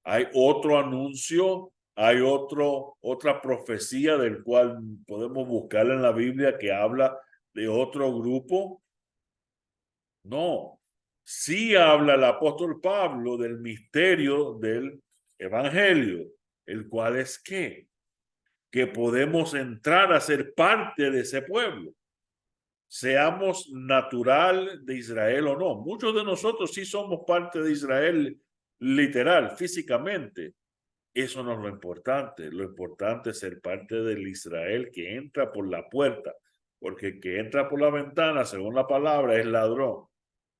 Hay otro anuncio, hay otra profecía del cual podemos buscar en la Biblia que habla de otro grupo. No, sí habla el apóstol Pablo del misterio del evangelio, el cual es que podemos entrar a ser parte de ese pueblo, seamos natural de Israel o no. Muchos de nosotros sí somos parte de Israel literal, físicamente. Eso no es lo importante. Lo importante es ser parte del Israel que entra por la puerta, porque el que entra por la ventana, según la palabra, es ladrón.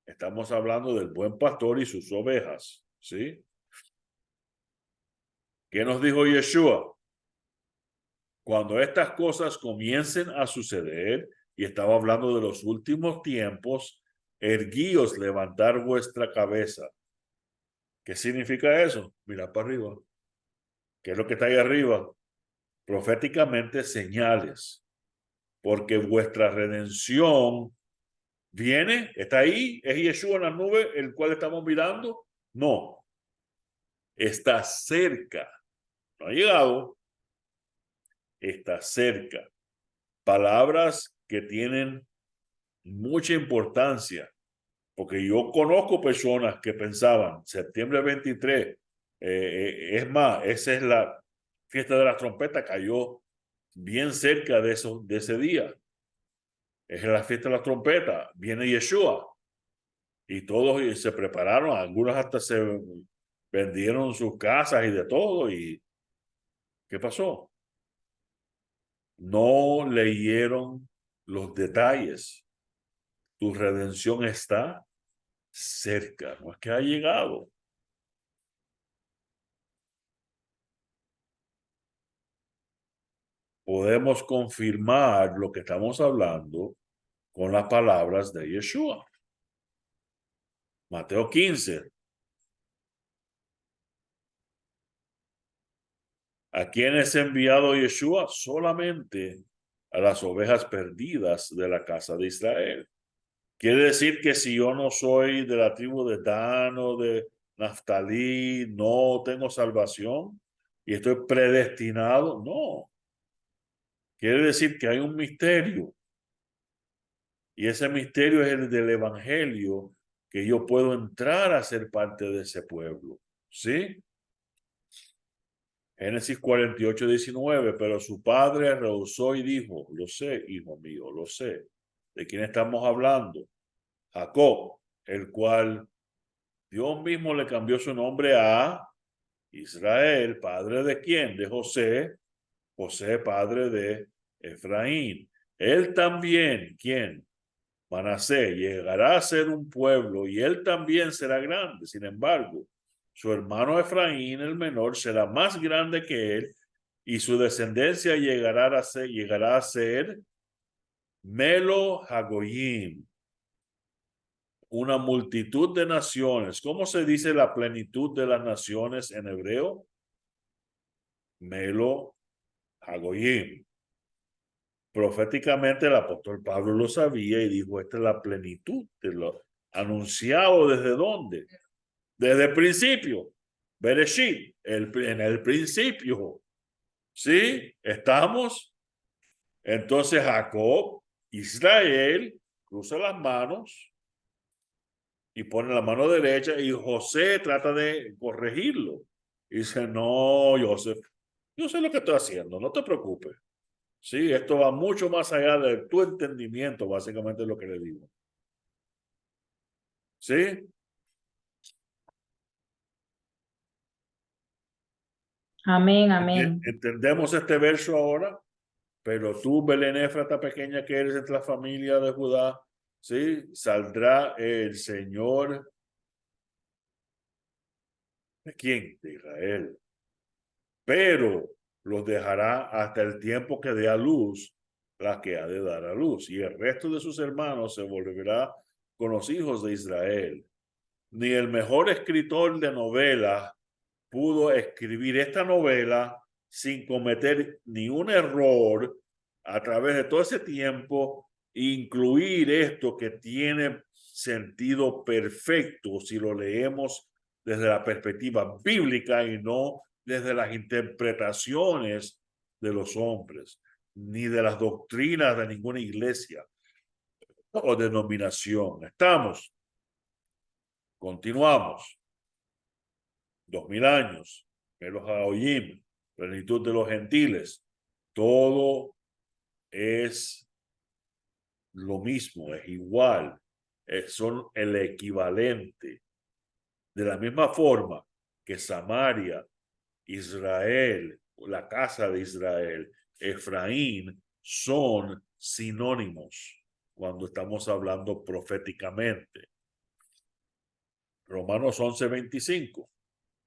Estamos hablando del buen pastor y sus ovejas, ¿sí? ¿Qué nos dijo Yeshua? Cuando estas cosas comiencen a suceder, y estaba hablando de los últimos tiempos, erguíos, levantar vuestra cabeza. ¿Qué significa eso? Mirad para arriba. ¿Qué es lo que está ahí arriba? Proféticamente señales, porque vuestra redención viene, está ahí, es Yeshua en la nube, el cual estamos mirando. No, está cerca, no ha llegado, está cerca. Palabras que tienen mucha importancia, porque yo conozco personas que pensaban, septiembre 23, es más, esa es la fiesta de las trompetas, cayó bien cerca de ese día. Es la fiesta de las trompetas, viene Yeshua. Y todos se prepararon, algunos hasta se vendieron sus casas y de todo. ¿Y qué pasó? No leyeron los detalles. Tu redención está cerca, no es que ha llegado. Podemos confirmar lo que estamos hablando con las palabras de Yeshua. Mateo 15. ¿A quién es enviado Yeshua? Solamente a las ovejas perdidas de la casa de Israel. Quiere decir que si yo no soy de la tribu de Dan o de Naftalí, no tengo salvación y estoy predestinado. No. Quiere decir que hay un misterio. Y ese misterio es el del evangelio, que yo puedo entrar a ser parte de ese pueblo. ¿Sí? Génesis 48:19, pero su padre rehusó y dijo, lo sé, hijo mío, lo sé. ¿De quién estamos hablando? Jacob, el cual Dios mismo le cambió su nombre a Israel, padre de quién? De José, José, padre de Efraín. Él también, ¿quién? Manasés, llegará a ser un pueblo y él también será grande. Sin embargo, su hermano Efraín, el menor, será más grande que él y su descendencia llegará a ser Melo Hagoyim, una multitud de naciones. ¿Cómo se dice la plenitud de las naciones en hebreo? Melo Hagoyim. Proféticamente el apóstol Pablo lo sabía y dijo, esta es la plenitud de lo anunciado. ¿Desde dónde? Desde el principio. Bereshit, en el principio. ¿Sí? ¿Estamos? Entonces Jacob, Israel, cruza las manos y pone la mano derecha y José trata de corregirlo. Y dice, no, Joseph, yo sé lo que estoy haciendo, no te preocupes. Sí, esto va mucho más allá de tu entendimiento, básicamente es lo que le digo. ¿Sí? Amén, amén. Entendemos este verso ahora, pero tú, Belén Éfrata pequeña que eres entre la familia de Judá, ¿sí? Saldrá el Señor. ¿De quién? De Israel. Pero los dejará hasta el tiempo que dé a luz la que ha de dar a luz. Y el resto de sus hermanos se volverá con los hijos de Israel. Ni el mejor escritor de novelas pudo escribir esta novela sin cometer ni un error a través de todo ese tiempo, incluir esto que tiene sentido perfecto si lo leemos desde la perspectiva bíblica y no desde las interpretaciones de los hombres, ni de las doctrinas de ninguna iglesia o denominación. ¿Estamos? Continuamos. 2000 años, Melos Haoyim, plenitud de los gentiles, todo es lo mismo, es igual, son el equivalente. De la misma forma que Samaria, Israel, la casa de Israel, Efraín, son sinónimos cuando estamos hablando proféticamente. Romanos 11:25.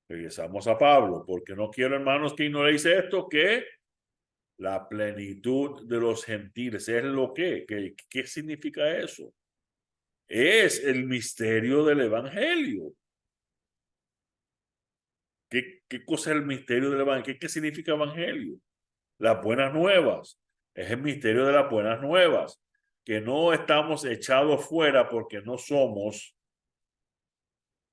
Regresamos a Pablo, porque no quiero, hermanos, que ignoréis esto, que la plenitud de los gentiles es lo que. ¿Qué significa eso? Es el misterio del evangelio. ¿Qué cosa es el misterio del evangelio? ¿Qué significa evangelio? Las buenas nuevas. Es el misterio de las buenas nuevas. Que no estamos echados fuera porque no somos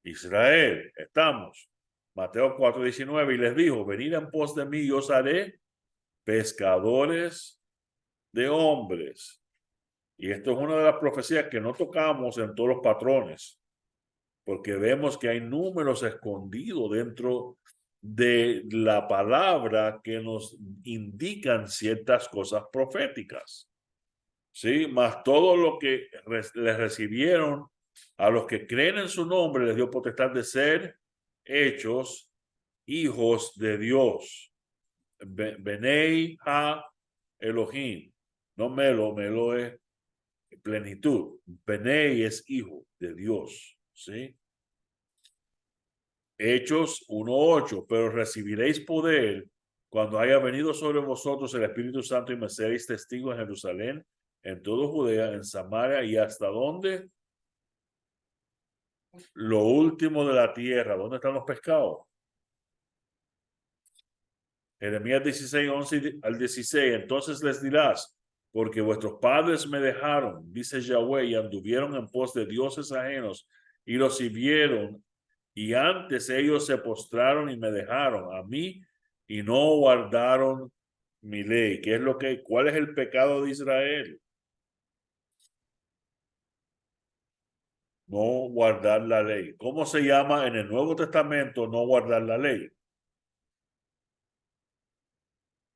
Israel. Estamos. Mateo 4:19, y les dijo: venid en pos de mí y os haré pescadores de hombres. Y esto es una de las profecías que no tocamos en todos los patrones, porque vemos que hay números escondidos dentro de la palabra que nos indican ciertas cosas proféticas. ¿Sí? Más todo lo que les recibieron a los que creen en su nombre, les dio potestad de ser hechos hijos de Dios. Benei ha Elohim. No Melo es plenitud. Benei es hijo de Dios. ¿Sí? Hechos 1:8, pero recibiréis poder cuando haya venido sobre vosotros el Espíritu Santo y me seréis testigos en Jerusalén, en todo Judea, en Samaria y hasta dónde. Lo último de la tierra. ¿Dónde están los pescados? Jeremías 16:11 al 16. Entonces les dirás: porque vuestros padres me dejaron, dice Yahweh, y anduvieron en pos de dioses ajenos y los sirvieron, y antes ellos se postraron y me dejaron a mí y no guardaron mi ley. ¿Cuál es el pecado de Israel? No guardar la ley. ¿Cómo se llama en el Nuevo Testamento no guardar la ley?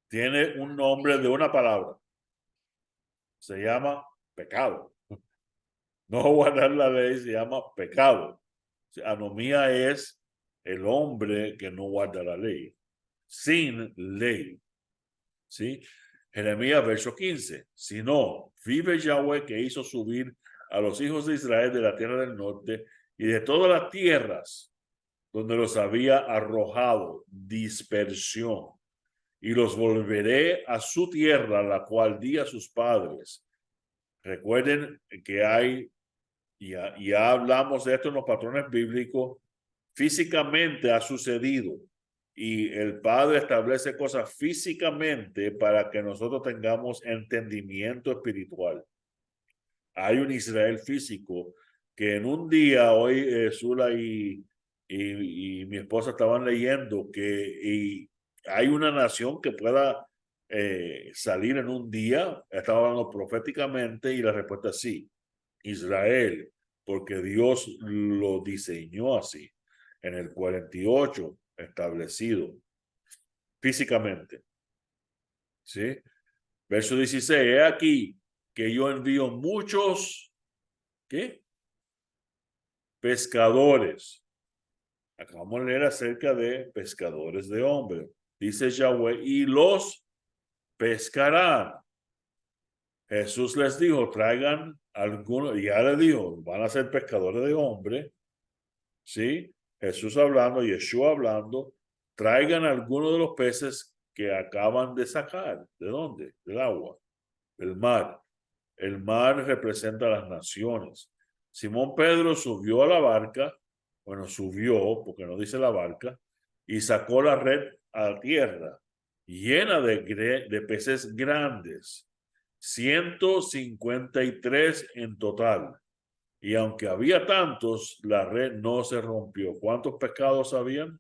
Tiene un nombre de una palabra. Se llama pecado. No guardar la ley se llama pecado. Anomía es el hombre que no guarda la ley. Sin ley. ¿Sí? Jeremías verso 15. Si no, vive Yahweh que hizo subir a los hijos de Israel de la tierra del norte y de todas las tierras donde los había arrojado, dispersión, y los volveré a su tierra, la cual di a sus padres. Recuerden que hay, ya hablamos de esto en los patrones bíblicos, físicamente ha sucedido y el Padre establece cosas físicamente para que nosotros tengamos entendimiento espiritual. Hay un Israel físico que en un día, hoy Zula y mi esposa estaban leyendo que hay una nación que pueda salir en un día. Estaba hablando proféticamente y la respuesta es sí, Israel, porque Dios lo diseñó así, en el 48 establecido físicamente. ¿Sí? Verso 16, he aquí que yo envío muchos, ¿qué? Pescadores. Acabamos de leer acerca de pescadores de hombres. Dice Yahweh, y los pescarán. Jesús les dijo, traigan algunos, y ya les dijo, van a ser pescadores de hombres. ¿Sí? Jesús hablando, Yeshua hablando, traigan algunos de los peces que acaban de sacar. ¿De dónde? Del agua, del mar. El mar representa a las naciones. Simón Pedro subió a la barca, bueno, subió, porque no dice la barca, y sacó la red a tierra, llena de peces grandes, 153 en total. Y aunque había tantos, la red no se rompió. ¿Cuántos pescados habían?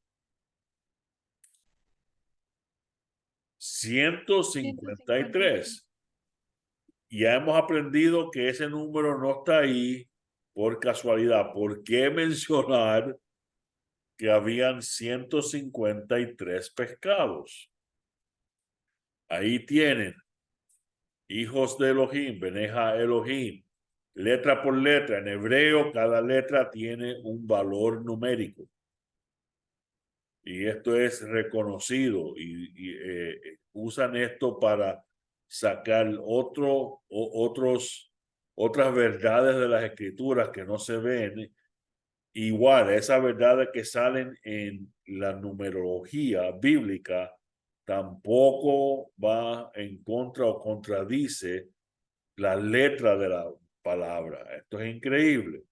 153. Ya hemos aprendido que ese número no está ahí por casualidad. ¿Por qué mencionar que habían 153 pescados? Ahí tienen hijos de Elohim, Beneja Elohim, letra por letra. En hebreo, cada letra tiene un valor numérico. Y esto es reconocido y usan esto para sacar otras verdades de las escrituras que no se ven igual, esas verdades que salen en la numerología bíblica tampoco va en contra o contradice la letra de la palabra. Esto es increíble.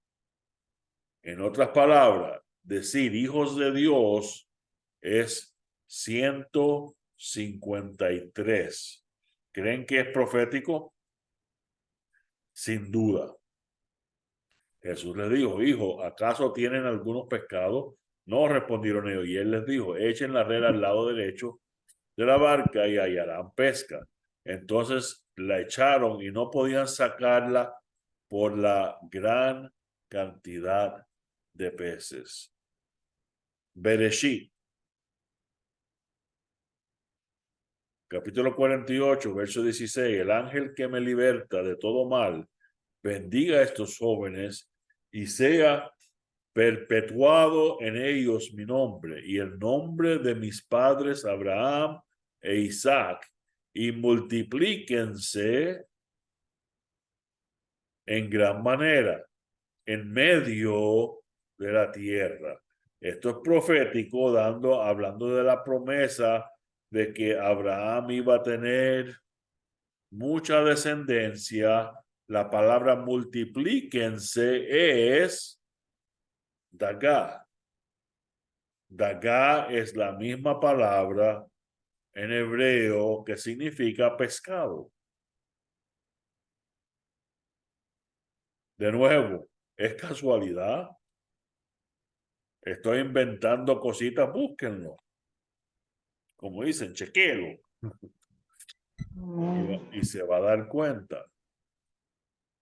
En otras palabras, decir hijos de Dios es 153. ¿Creen que es profético? Sin duda. Jesús les dijo, hijo, ¿acaso tienen algunos pescados? No respondieron ellos. Y él les dijo, echen la red al lado derecho de la barca y hallarán pesca. Entonces la echaron y no podían sacarla por la gran cantidad de peces. Bereshit, capítulo 48, verso 16. El ángel que me liberta de todo mal, bendiga a estos jóvenes y sea perpetuado en ellos mi nombre y el nombre de mis padres Abraham e Isaac, y multiplíquense en gran manera en medio de la tierra. Esto es profético, hablando de la promesa de que Abraham iba a tener mucha descendencia. La palabra multiplíquense es Dagá. Dagá es la misma palabra en hebreo que significa pescado. De nuevo, ¿es casualidad? Estoy inventando cositas, búsquenlo. Como dicen, chequelo. Y se va a dar cuenta.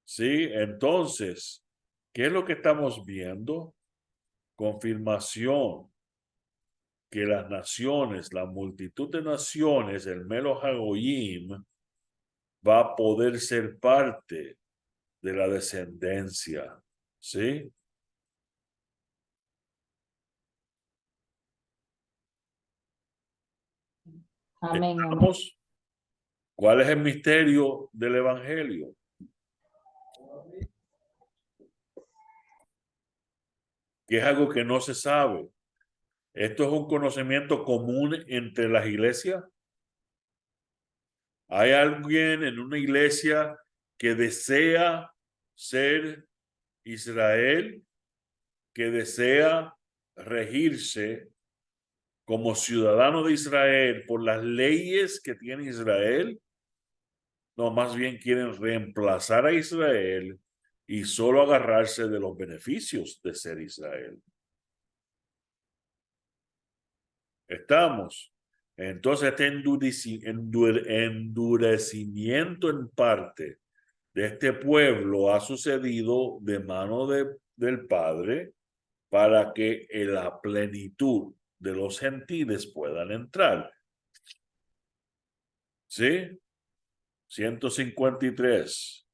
¿Sí? Entonces, ¿qué es lo que estamos viendo? Confirmación que las naciones, la multitud de naciones, el Melo Hagoyim, va a poder ser parte de la descendencia. ¿Sí? Amén, amén. Estamos. ¿Cuál es el misterio del evangelio? Que es algo que no se sabe. Esto es un conocimiento común entre las iglesias. ¿Hay alguien en una iglesia que desea ser Israel, que desea regirse como ciudadano de Israel por las leyes que tiene Israel? No, más bien quieren reemplazar a Israel y solo agarrarse de los beneficios de ser Israel. Estamos. Entonces, este endurecimiento en parte de este pueblo ha sucedido de mano del Padre para que en la plenitud de los gentiles puedan entrar. ¿Sí? 153.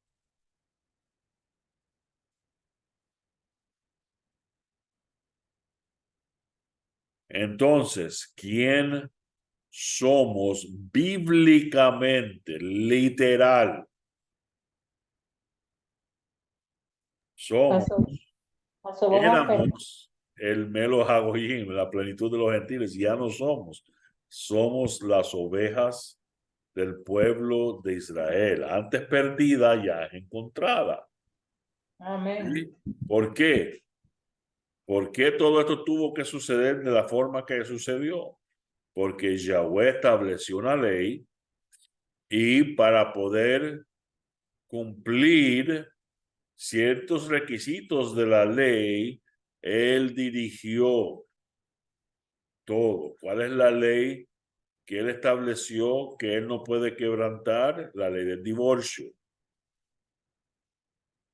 Entonces, ¿quién somos bíblicamente, literal? Somos, Las ovejas perdidas. éramos el Melo Hagoyim, la plenitud de los gentiles, ya no somos. Somos las ovejas del pueblo de Israel. Antes perdida, ya es encontrada. Amén. ¿Sí? ¿Por qué? ¿Por qué todo esto tuvo que suceder de la forma que sucedió? Porque Yahweh estableció una ley y para poder cumplir ciertos requisitos de la ley, él dirigió todo. ¿Cuál es la ley que él estableció que él no puede quebrantar? La ley del divorcio.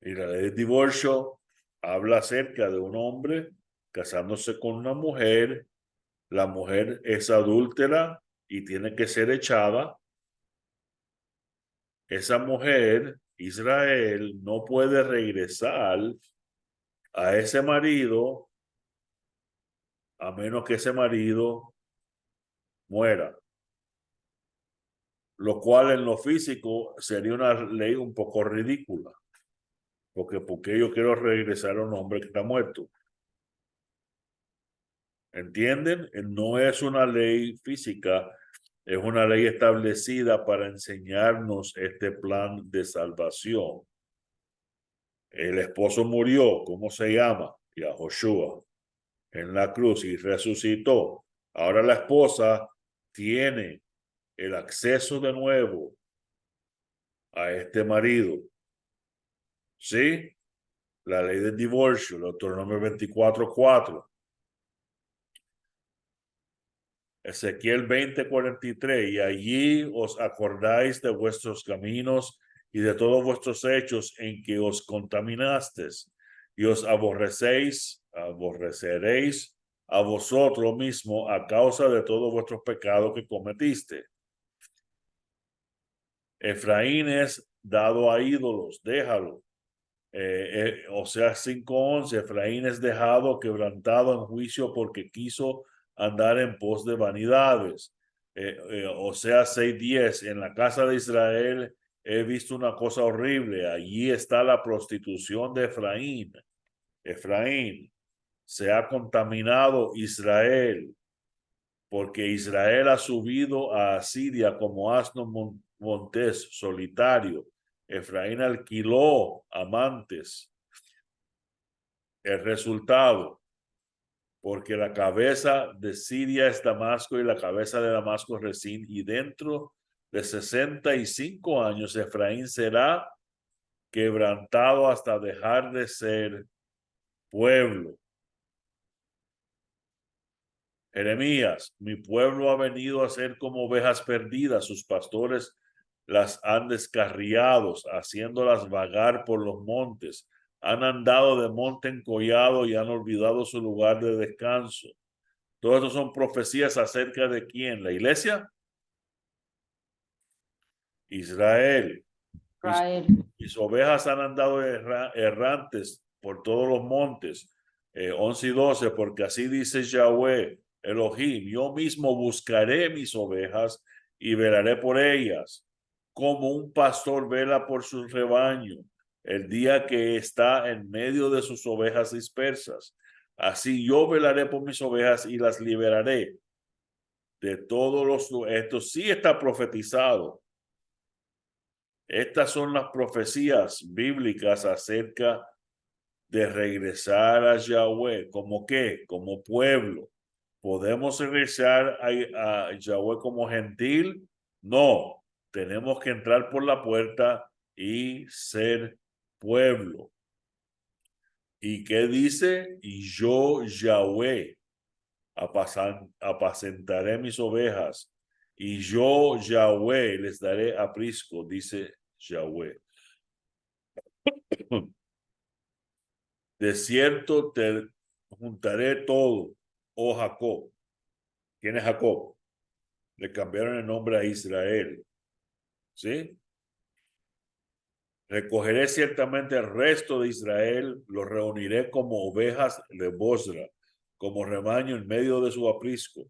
Y la ley del divorcio habla acerca de un hombre casándose con una mujer. La mujer es adúltera y tiene que ser echada. Esa mujer, Israel, no puede regresar a ese marido a menos que ese marido muera. Lo cual en lo físico sería una ley un poco ridícula. Porque yo quiero regresar a un hombre que está muerto. ¿Entienden? No es una ley física, es una ley establecida para enseñarnos este plan de salvación. El esposo murió, ¿cómo se llama? Yahoshua, en la cruz y resucitó. Ahora la esposa tiene el acceso de nuevo a este marido. ¿Sí? La ley del divorcio, el Deuteronomio 24:4. Ezequiel 20:43, y allí os acordáis de vuestros caminos y de todos vuestros hechos en que os contaminasteis, y os aborreceréis a vosotros mismos a causa de todos vuestros pecados que cometiste. Efraín es dado a ídolos, déjalo. Oseas 5:11, Efraín es dejado quebrantado en juicio porque quiso andar en pos de vanidades. Oseas 6:10, en la casa de Israel he visto una cosa horrible, allí está la prostitución de Efraín. Efraín, se ha contaminado Israel, porque Israel ha subido a Asiria como asno montés solitario. Efraín alquiló amantes. El resultado, porque la cabeza de Siria es Damasco y la cabeza de Damasco es Resín, y dentro de 65 años Efraín será quebrantado hasta dejar de ser pueblo. Jeremías, mi pueblo ha venido a ser como ovejas perdidas, sus pastores las han descarriado, haciéndolas vagar por los montes. Han andado de monte en collado y han olvidado su lugar de descanso. Todo esto son profecías acerca de quién, la iglesia, Israel. Israel. Mis ovejas han andado errantes por todos los montes. 11 y 12, porque así dice Yahweh, Elohim, yo mismo buscaré mis ovejas y velaré por ellas, como un pastor vela por su rebaño, el día que está en medio de sus ovejas dispersas. Así yo velaré por mis ovejas y las liberaré de todos los... Esto sí está profetizado. Estas son las profecías bíblicas acerca de regresar a Yahweh. ¿Como qué? Como pueblo. ¿Podemos regresar a Yahweh como gentil? No. Tenemos que entrar por la puerta y ser pueblo. ¿Y qué dice? Y yo, Yahweh, apacentaré mis ovejas, y yo, Yahweh, les daré aprisco, dice Yahweh. De cierto te juntaré todo, oh Jacob. ¿Quién es Jacob? Le cambiaron el nombre a Israel. ¿Sí? Recogeré ciertamente el resto de Israel, los reuniré como ovejas de Bosra, como rebaño en medio de su aprisco.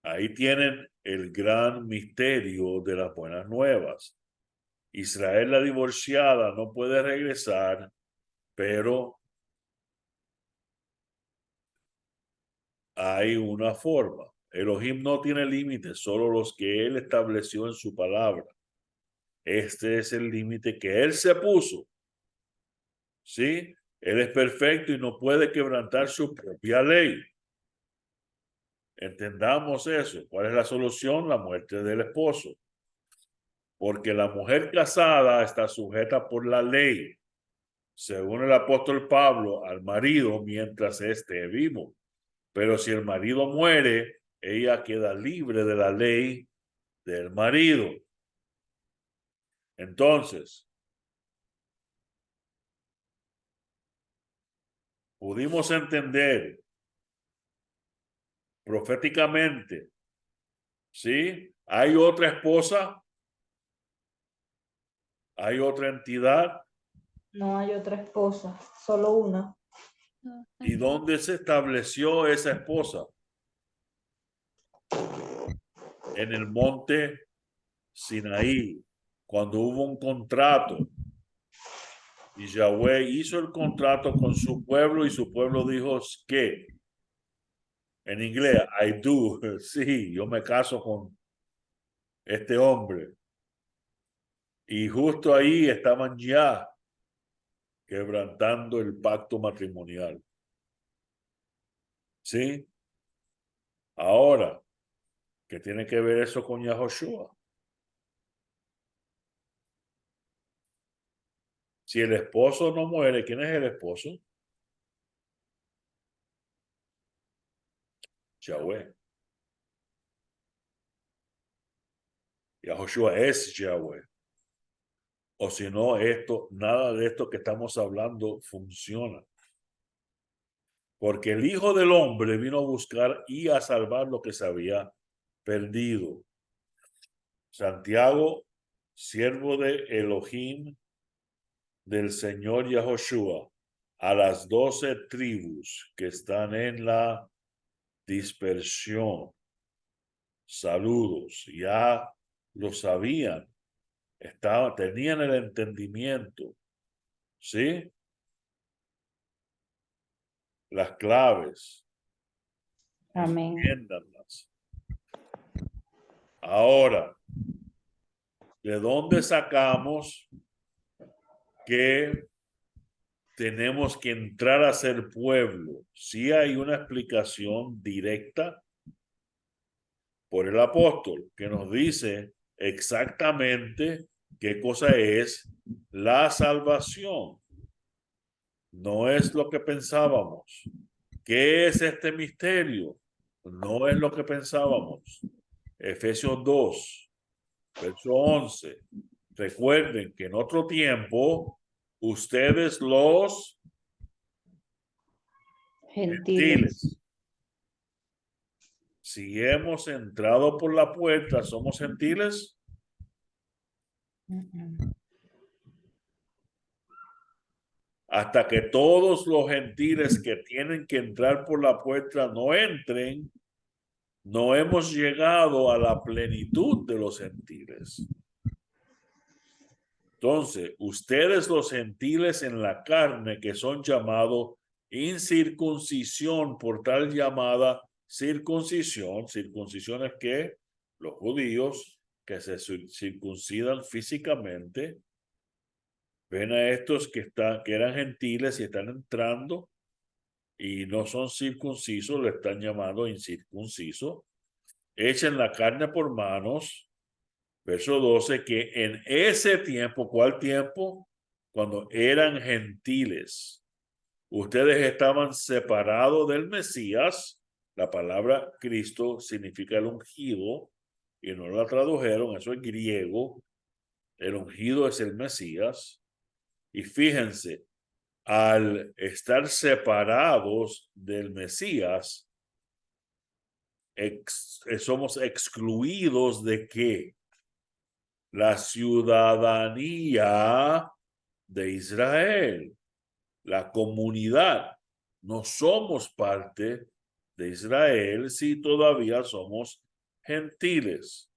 Ahí tienen el gran misterio de las buenas nuevas. Israel, la divorciada, no puede regresar, pero hay una forma. Elohim no tiene límites, solo los que él estableció en su palabra. Este es el límite que él se puso. ¿Sí? Él es perfecto y no puede quebrantar su propia ley. Entendamos eso. ¿Cuál es la solución? La muerte del esposo. Porque la mujer casada está sujeta por la ley, según el apóstol Pablo, al marido mientras esté vivo. Pero si el marido muere, ella queda libre de la ley del marido. Entonces, pudimos entender proféticamente, ¿sí? Hay otra esposa, hay otra entidad. No hay otra esposa, solo una. ¿Y dónde se estableció esa esposa? En el monte Sinaí, cuando hubo un contrato. Y Yahweh hizo el contrato con su pueblo y su pueblo dijo que, en inglés, I do, sí, yo me caso con este hombre. Y justo ahí estaban ya quebrantando el pacto matrimonial. ¿Sí? Ahora, ¿qué tiene que ver eso con Yahoshua? Si el esposo no muere, ¿quién es el esposo? Yahweh. Yahoshua es Yahweh. O si no, nada de esto que estamos hablando funciona. Porque el Hijo del Hombre vino a buscar y a salvar lo que se había perdido. Santiago, siervo de Elohim, del Señor Yahoshua, a las 12 tribus que están en la dispersión. Saludos, ya lo sabían, tenían el entendimiento, ¿sí? Las claves, Amén. entiéndanlas. Ahora, ¿de dónde sacamos que tenemos que entrar a ser pueblo? Sí hay una explicación directa por el apóstol que nos dice exactamente qué cosa es la salvación. No es lo que pensábamos. ¿Qué es este misterio? No es lo que pensábamos. Efesios 2, verso 11. Recuerden que en otro tiempo ustedes los Gentiles. gentiles, si hemos entrado por la puerta, somos gentiles. Hasta que todos los gentiles que tienen que entrar por la puerta no entren, no hemos llegado a la plenitud de los gentiles. Entonces, ustedes los gentiles en la carne que son llamados incircuncisión por tal llamada circuncisión, circuncisión es que los judíos que se circuncidan físicamente ven a estos que eran gentiles y están entrando y no son circuncisos, le están llamando incircunciso, echen la carne por manos. Verso 12, que en ese tiempo, ¿cuál tiempo? Cuando eran gentiles, ustedes estaban separados del Mesías. La palabra Cristo significa el ungido y no la tradujeron, eso es griego. El ungido es el Mesías. Y fíjense, al estar separados del Mesías, somos excluidos de qué? La ciudadanía de Israel, la comunidad. No somos parte de Israel si todavía somos gentiles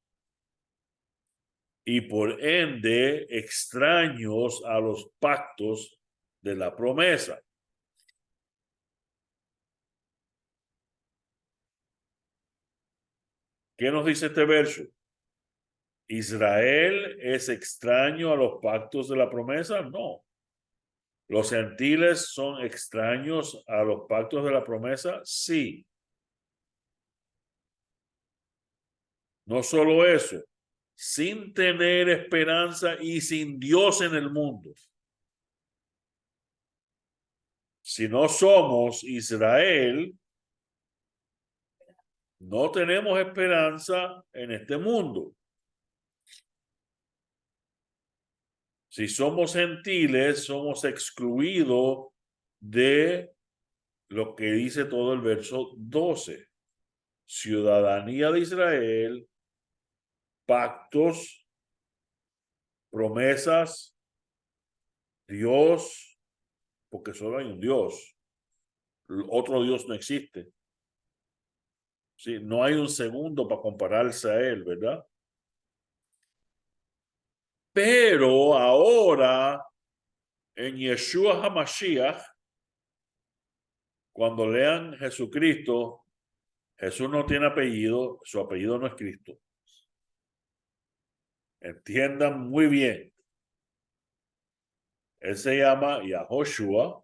y por ende extraños a los pactos de la promesa. ¿Qué nos dice este verso? ¿Israel es extraño a los pactos de la promesa? No. ¿Los gentiles son extraños a los pactos de la promesa? Sí. No solo eso, sin tener esperanza y sin Dios en el mundo. Si no somos Israel, no tenemos esperanza en este mundo. Si somos gentiles, somos excluidos de lo que dice todo el verso 12. Ciudadanía de Israel, pactos, promesas, Dios, porque solo hay un Dios. Otro Dios no existe. Sí, no hay un segundo para compararse a él, ¿verdad? Pero ahora en Yeshua HaMashiach, cuando lean Jesucristo, Jesús no tiene apellido, su apellido no es Cristo. Entiendan muy bien. Él se llama Yahoshua,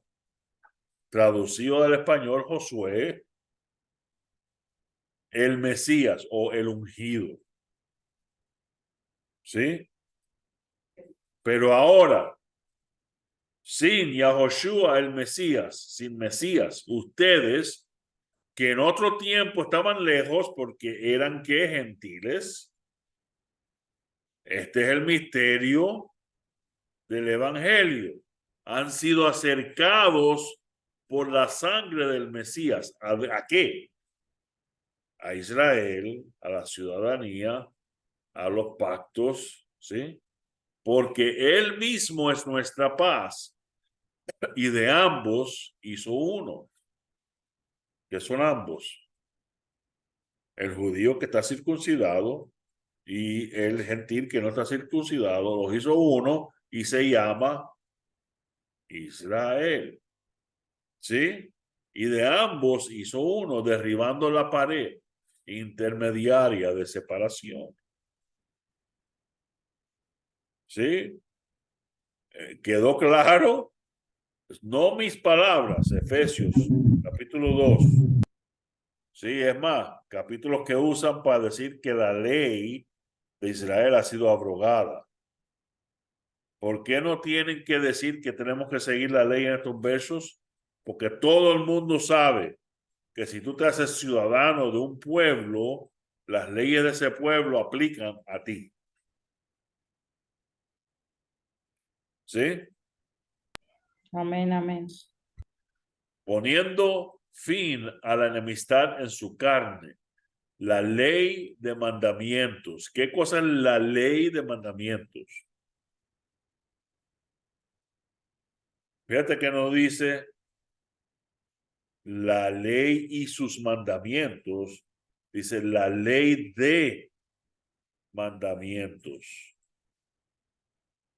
traducido del español Josué, el Mesías o el ungido. ¿Sí? Pero ahora, sin Yahoshua el Mesías, sin Mesías, ustedes que en otro tiempo estaban lejos porque eran ¿qué? Gentiles. Este es el misterio del Evangelio. Han sido acercados por la sangre del Mesías. ¿A qué? A Israel, a la ciudadanía, a los pactos, ¿sí? Porque Él mismo es nuestra paz y de ambos hizo uno. ¿Qué son ambos? El judío que está circuncidado y el gentil que no está circuncidado, los hizo uno y se llama Israel. ¿Sí? Y de ambos hizo uno, derribando la pared intermediaria de separación. ¿Sí? ¿Quedó claro? No mis palabras, Efesios capítulo 2. Sí, es más, capítulos que usan para decir que la ley de Israel ha sido abrogada. ¿Por qué no tienen que decir que tenemos que seguir la ley en estos versos? Porque todo el mundo sabe que si tú te haces ciudadano de un pueblo, las leyes de ese pueblo aplican a ti. ¿Sí? Amén, amén. Poniendo fin a la enemistad en su carne, la ley de mandamientos. ¿Qué cosa es la ley de mandamientos? Fíjate que no dice la ley y sus mandamientos, dice la ley de mandamientos.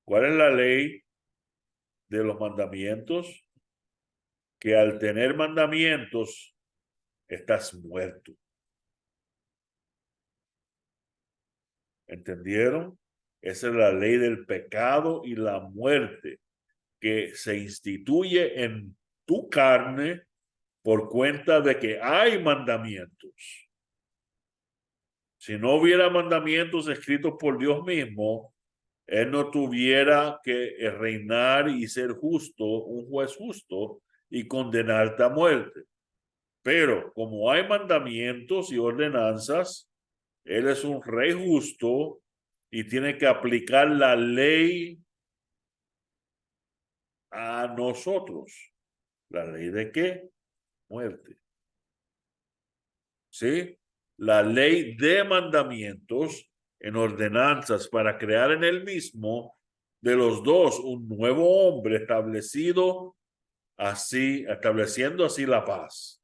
¿Cuál es la ley de los mandamientos? Que al tener mandamientos estás muerto. ¿Entendieron? Esa es la ley del pecado y la muerte que se instituye en tu carne por cuenta de que hay mandamientos. Si no hubiera mandamientos escritos por Dios mismo, Él no tuviera que reinar y ser justo, un juez justo, y condenarte a muerte. Pero como hay mandamientos y ordenanzas, Él es un rey justo y tiene que aplicar la ley a nosotros. ¿La ley de qué? Muerte. ¿Sí? La ley de mandamientos en ordenanzas para crear en él mismo de los dos un nuevo hombre establecido así, estableciendo así la paz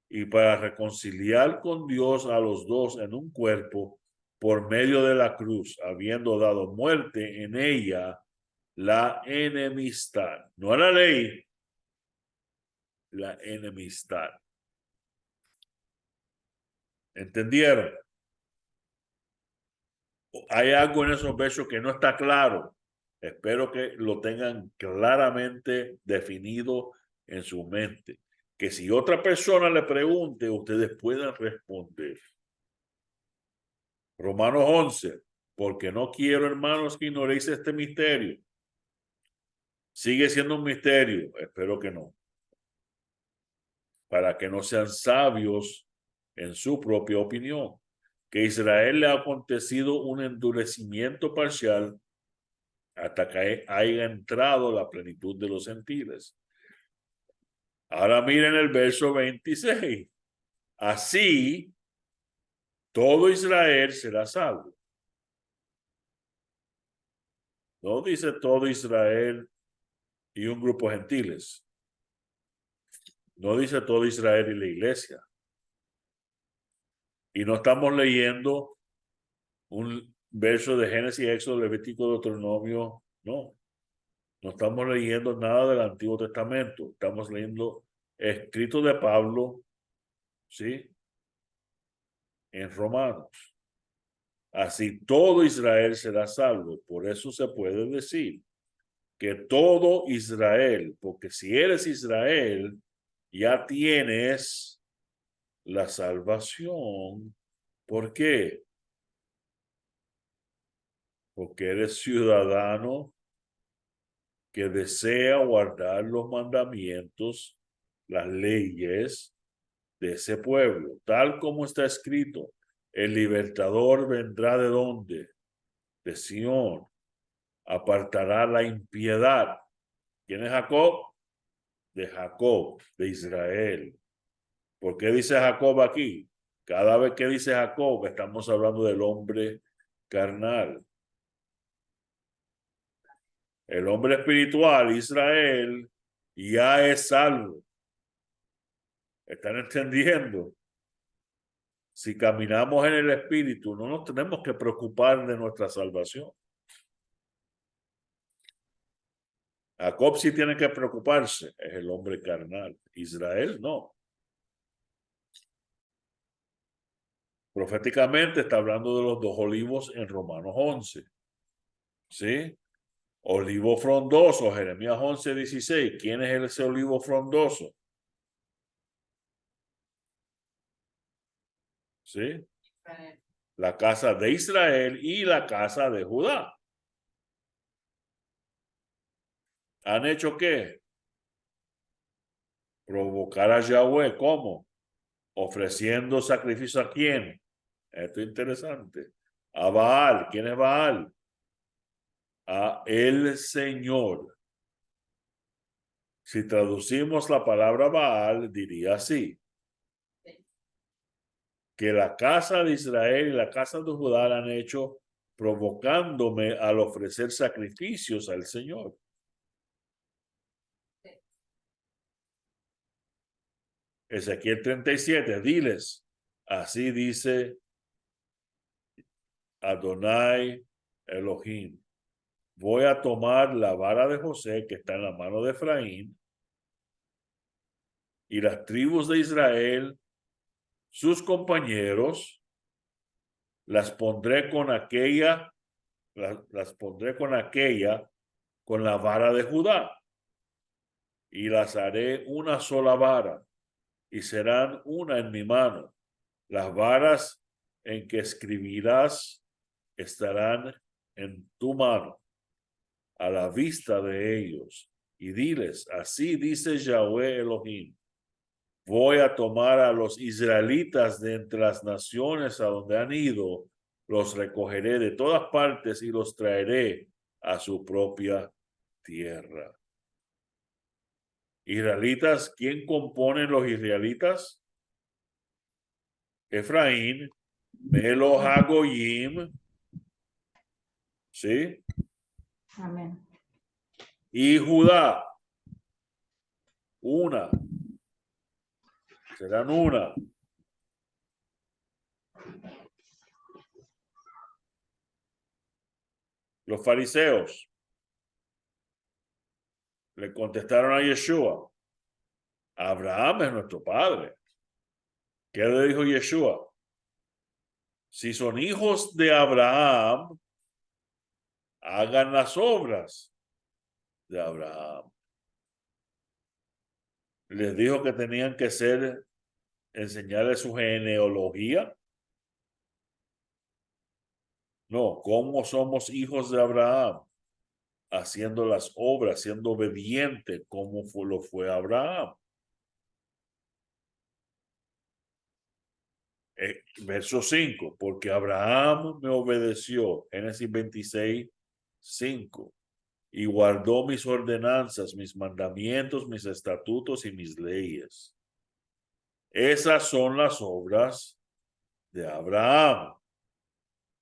y para reconciliar con Dios a los dos en un cuerpo por medio de la cruz, habiendo dado muerte en ella la enemistad, no la ley, la enemistad. ¿Entendieron? Hay algo en esos versos que no está claro. Espero que lo tengan claramente definido en su mente. Que si otra persona le pregunte, ustedes puedan responder. Romanos 11. Porque no quiero, hermanos, que ignoréis este misterio. Sigue siendo un misterio. Espero que no. Para que no sean sabios en su propia opinión. Que a Israel le ha acontecido un endurecimiento parcial hasta que haya entrado la plenitud de los gentiles. Ahora miren el verso 26. Así, todo Israel será salvo. No dice todo Israel y un grupo de gentiles. No dice todo Israel y la iglesia. Y no estamos leyendo un verso de Génesis, Éxodo, Levítico, Deuteronomio. No. No estamos leyendo nada del Antiguo Testamento. Estamos leyendo escritos de Pablo, ¿sí? En Romanos. Así todo Israel será salvo. Por eso se puede decir que todo Israel, porque si eres Israel, ya tienes la salvación. ¿Por qué? Porque eres ciudadano que desea guardar los mandamientos, las leyes de ese pueblo, tal como está escrito. El libertador vendrá ¿de dónde? De Sión. Apartará la impiedad. ¿Quién es Jacob? De Jacob, de Israel. ¿Por qué dice Jacob aquí? Cada vez que dice Jacob, estamos hablando del hombre carnal. El hombre espiritual, Israel, ya es salvo. ¿Están entendiendo? Si caminamos en el espíritu, no nos tenemos que preocupar de nuestra salvación. Jacob sí tiene que preocuparse, es el hombre carnal. Israel no. Proféticamente está hablando de los dos olivos en Romanos 11. ¿Sí? Olivo frondoso, Jeremías 11:16. ¿Quién es ese olivo frondoso? ¿Sí? La casa de Israel y la casa de Judá. ¿Han hecho qué? Provocar a Yahweh. ¿Cómo? Ofreciendo sacrificio a quién. Esto es interesante. A Baal. ¿Quién es Baal? A el Señor. Si traducimos la palabra Baal, diría así: que la casa de Israel y la casa de Judá la han hecho provocándome al ofrecer sacrificios al Señor. Ezequiel 37, diles, así dice Adonai Elohim: voy a tomar la vara de José que está en la mano de Efraín y las tribus de Israel, sus compañeros, las pondré con aquella, con la vara de Judá, y las haré una sola vara, y serán una en mi mano. Las varas en que escribirás estarán en tu mano, a la vista de ellos. Y diles, así dice Yahweh Elohim: voy a tomar a los israelitas de entre las naciones a donde han ido, los recogeré de todas partes y los traeré a su propia tierra. Israelitas, ¿quién compone los israelitas? Efraín, Melo Hagoyim, ¿sí? Amén. Y Judá, una. Serán una. Los fariseos le contestaron a Yeshua: Abraham es nuestro padre. ¿Qué le dijo Yeshua? Si son hijos de Abraham, hagan las obras de Abraham. Les dijo que tenían que enseñarles su genealogía. No, ¿cómo somos hijos de Abraham? Haciendo las obras, siendo obediente como lo fue Abraham. Verso 5, porque Abraham me obedeció, Génesis 26:5, y guardó mis ordenanzas, mis mandamientos, mis estatutos y mis leyes. Esas son las obras de Abraham.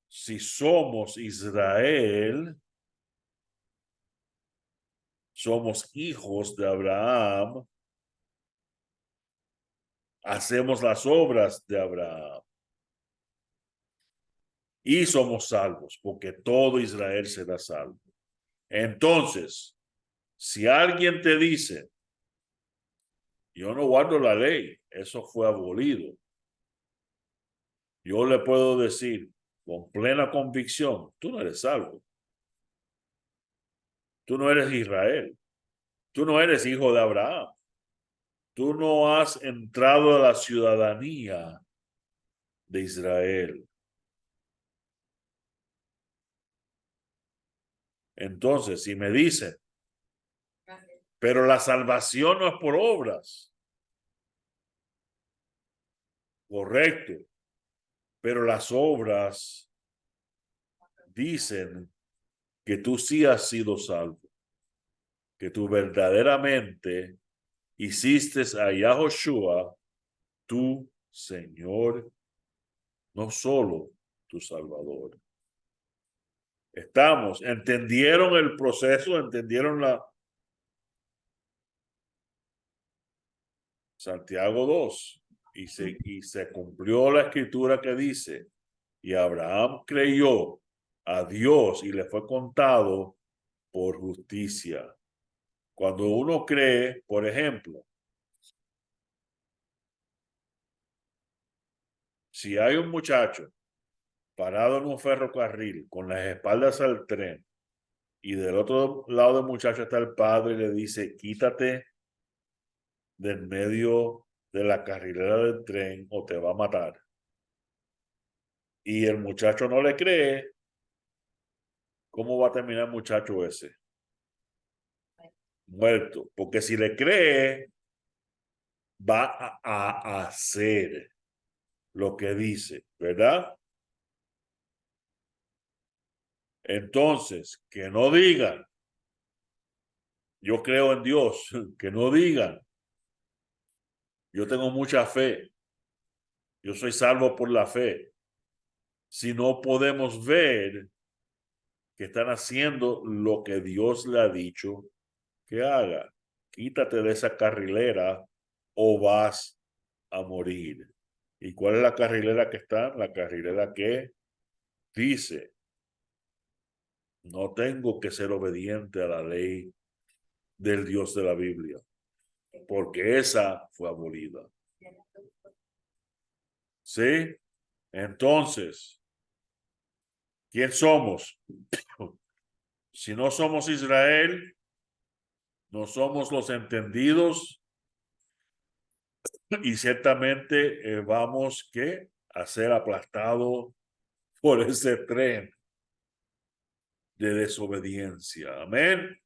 Si somos Israel, somos hijos de Abraham, hacemos las obras de Abraham y somos salvos, porque todo Israel será salvo. Entonces, Si alguien te dice, yo no guardo la ley, eso fue abolido, yo le puedo decir con plena convicción, tú no eres salvo. Tú no eres Israel. Tú no eres hijo de Abraham. Tú no has entrado a la ciudadanía de Israel. Entonces, si me dicen, pero la salvación no es por obras, correcto, pero las obras dicen que tú sí has sido salvo, que tú verdaderamente hiciste a Yahoshua tu Señor, no solo tu Salvador. Entendieron el proceso, entendieron la Santiago 2 y se cumplió la escritura que dice, y Abraham creyó a Dios y le fue contado por justicia. Cuando uno cree, por ejemplo, si hay un muchacho parado en un ferrocarril con las espaldas al tren y del otro lado del muchacho está el padre y le dice, quítate del medio de la carrilera del tren o te va a matar. Y el muchacho no le cree, ¿cómo va a terminar el muchacho ese? Muerto. Porque si le cree, va a hacer lo que dice, ¿verdad? Entonces, que no digan, yo creo en Dios, que no digan, yo tengo mucha fe, yo soy salvo por la fe. Si no podemos ver que están haciendo lo que Dios le ha dicho que haga, quítate de esa carrilera o vas a morir. ¿Y cuál es la carrilera que está? La carrilera que dice, no tengo que ser obediente a la ley del Dios de la Biblia, porque esa fue abolida. ¿Sí? Entonces, ¿quién somos? Si no somos Israel, no somos los entendidos y ciertamente vamos a ser aplastados por ese tren de desobediencia. Amén.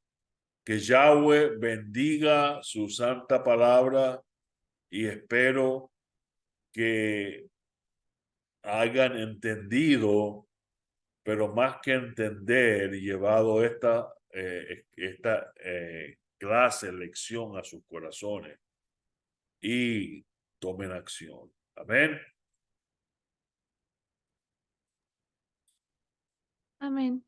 Que Yahweh bendiga su santa palabra y espero que hayan entendido, pero más que entender, llevado esta clase, lección a sus corazones y tomen acción. Amén. Amén.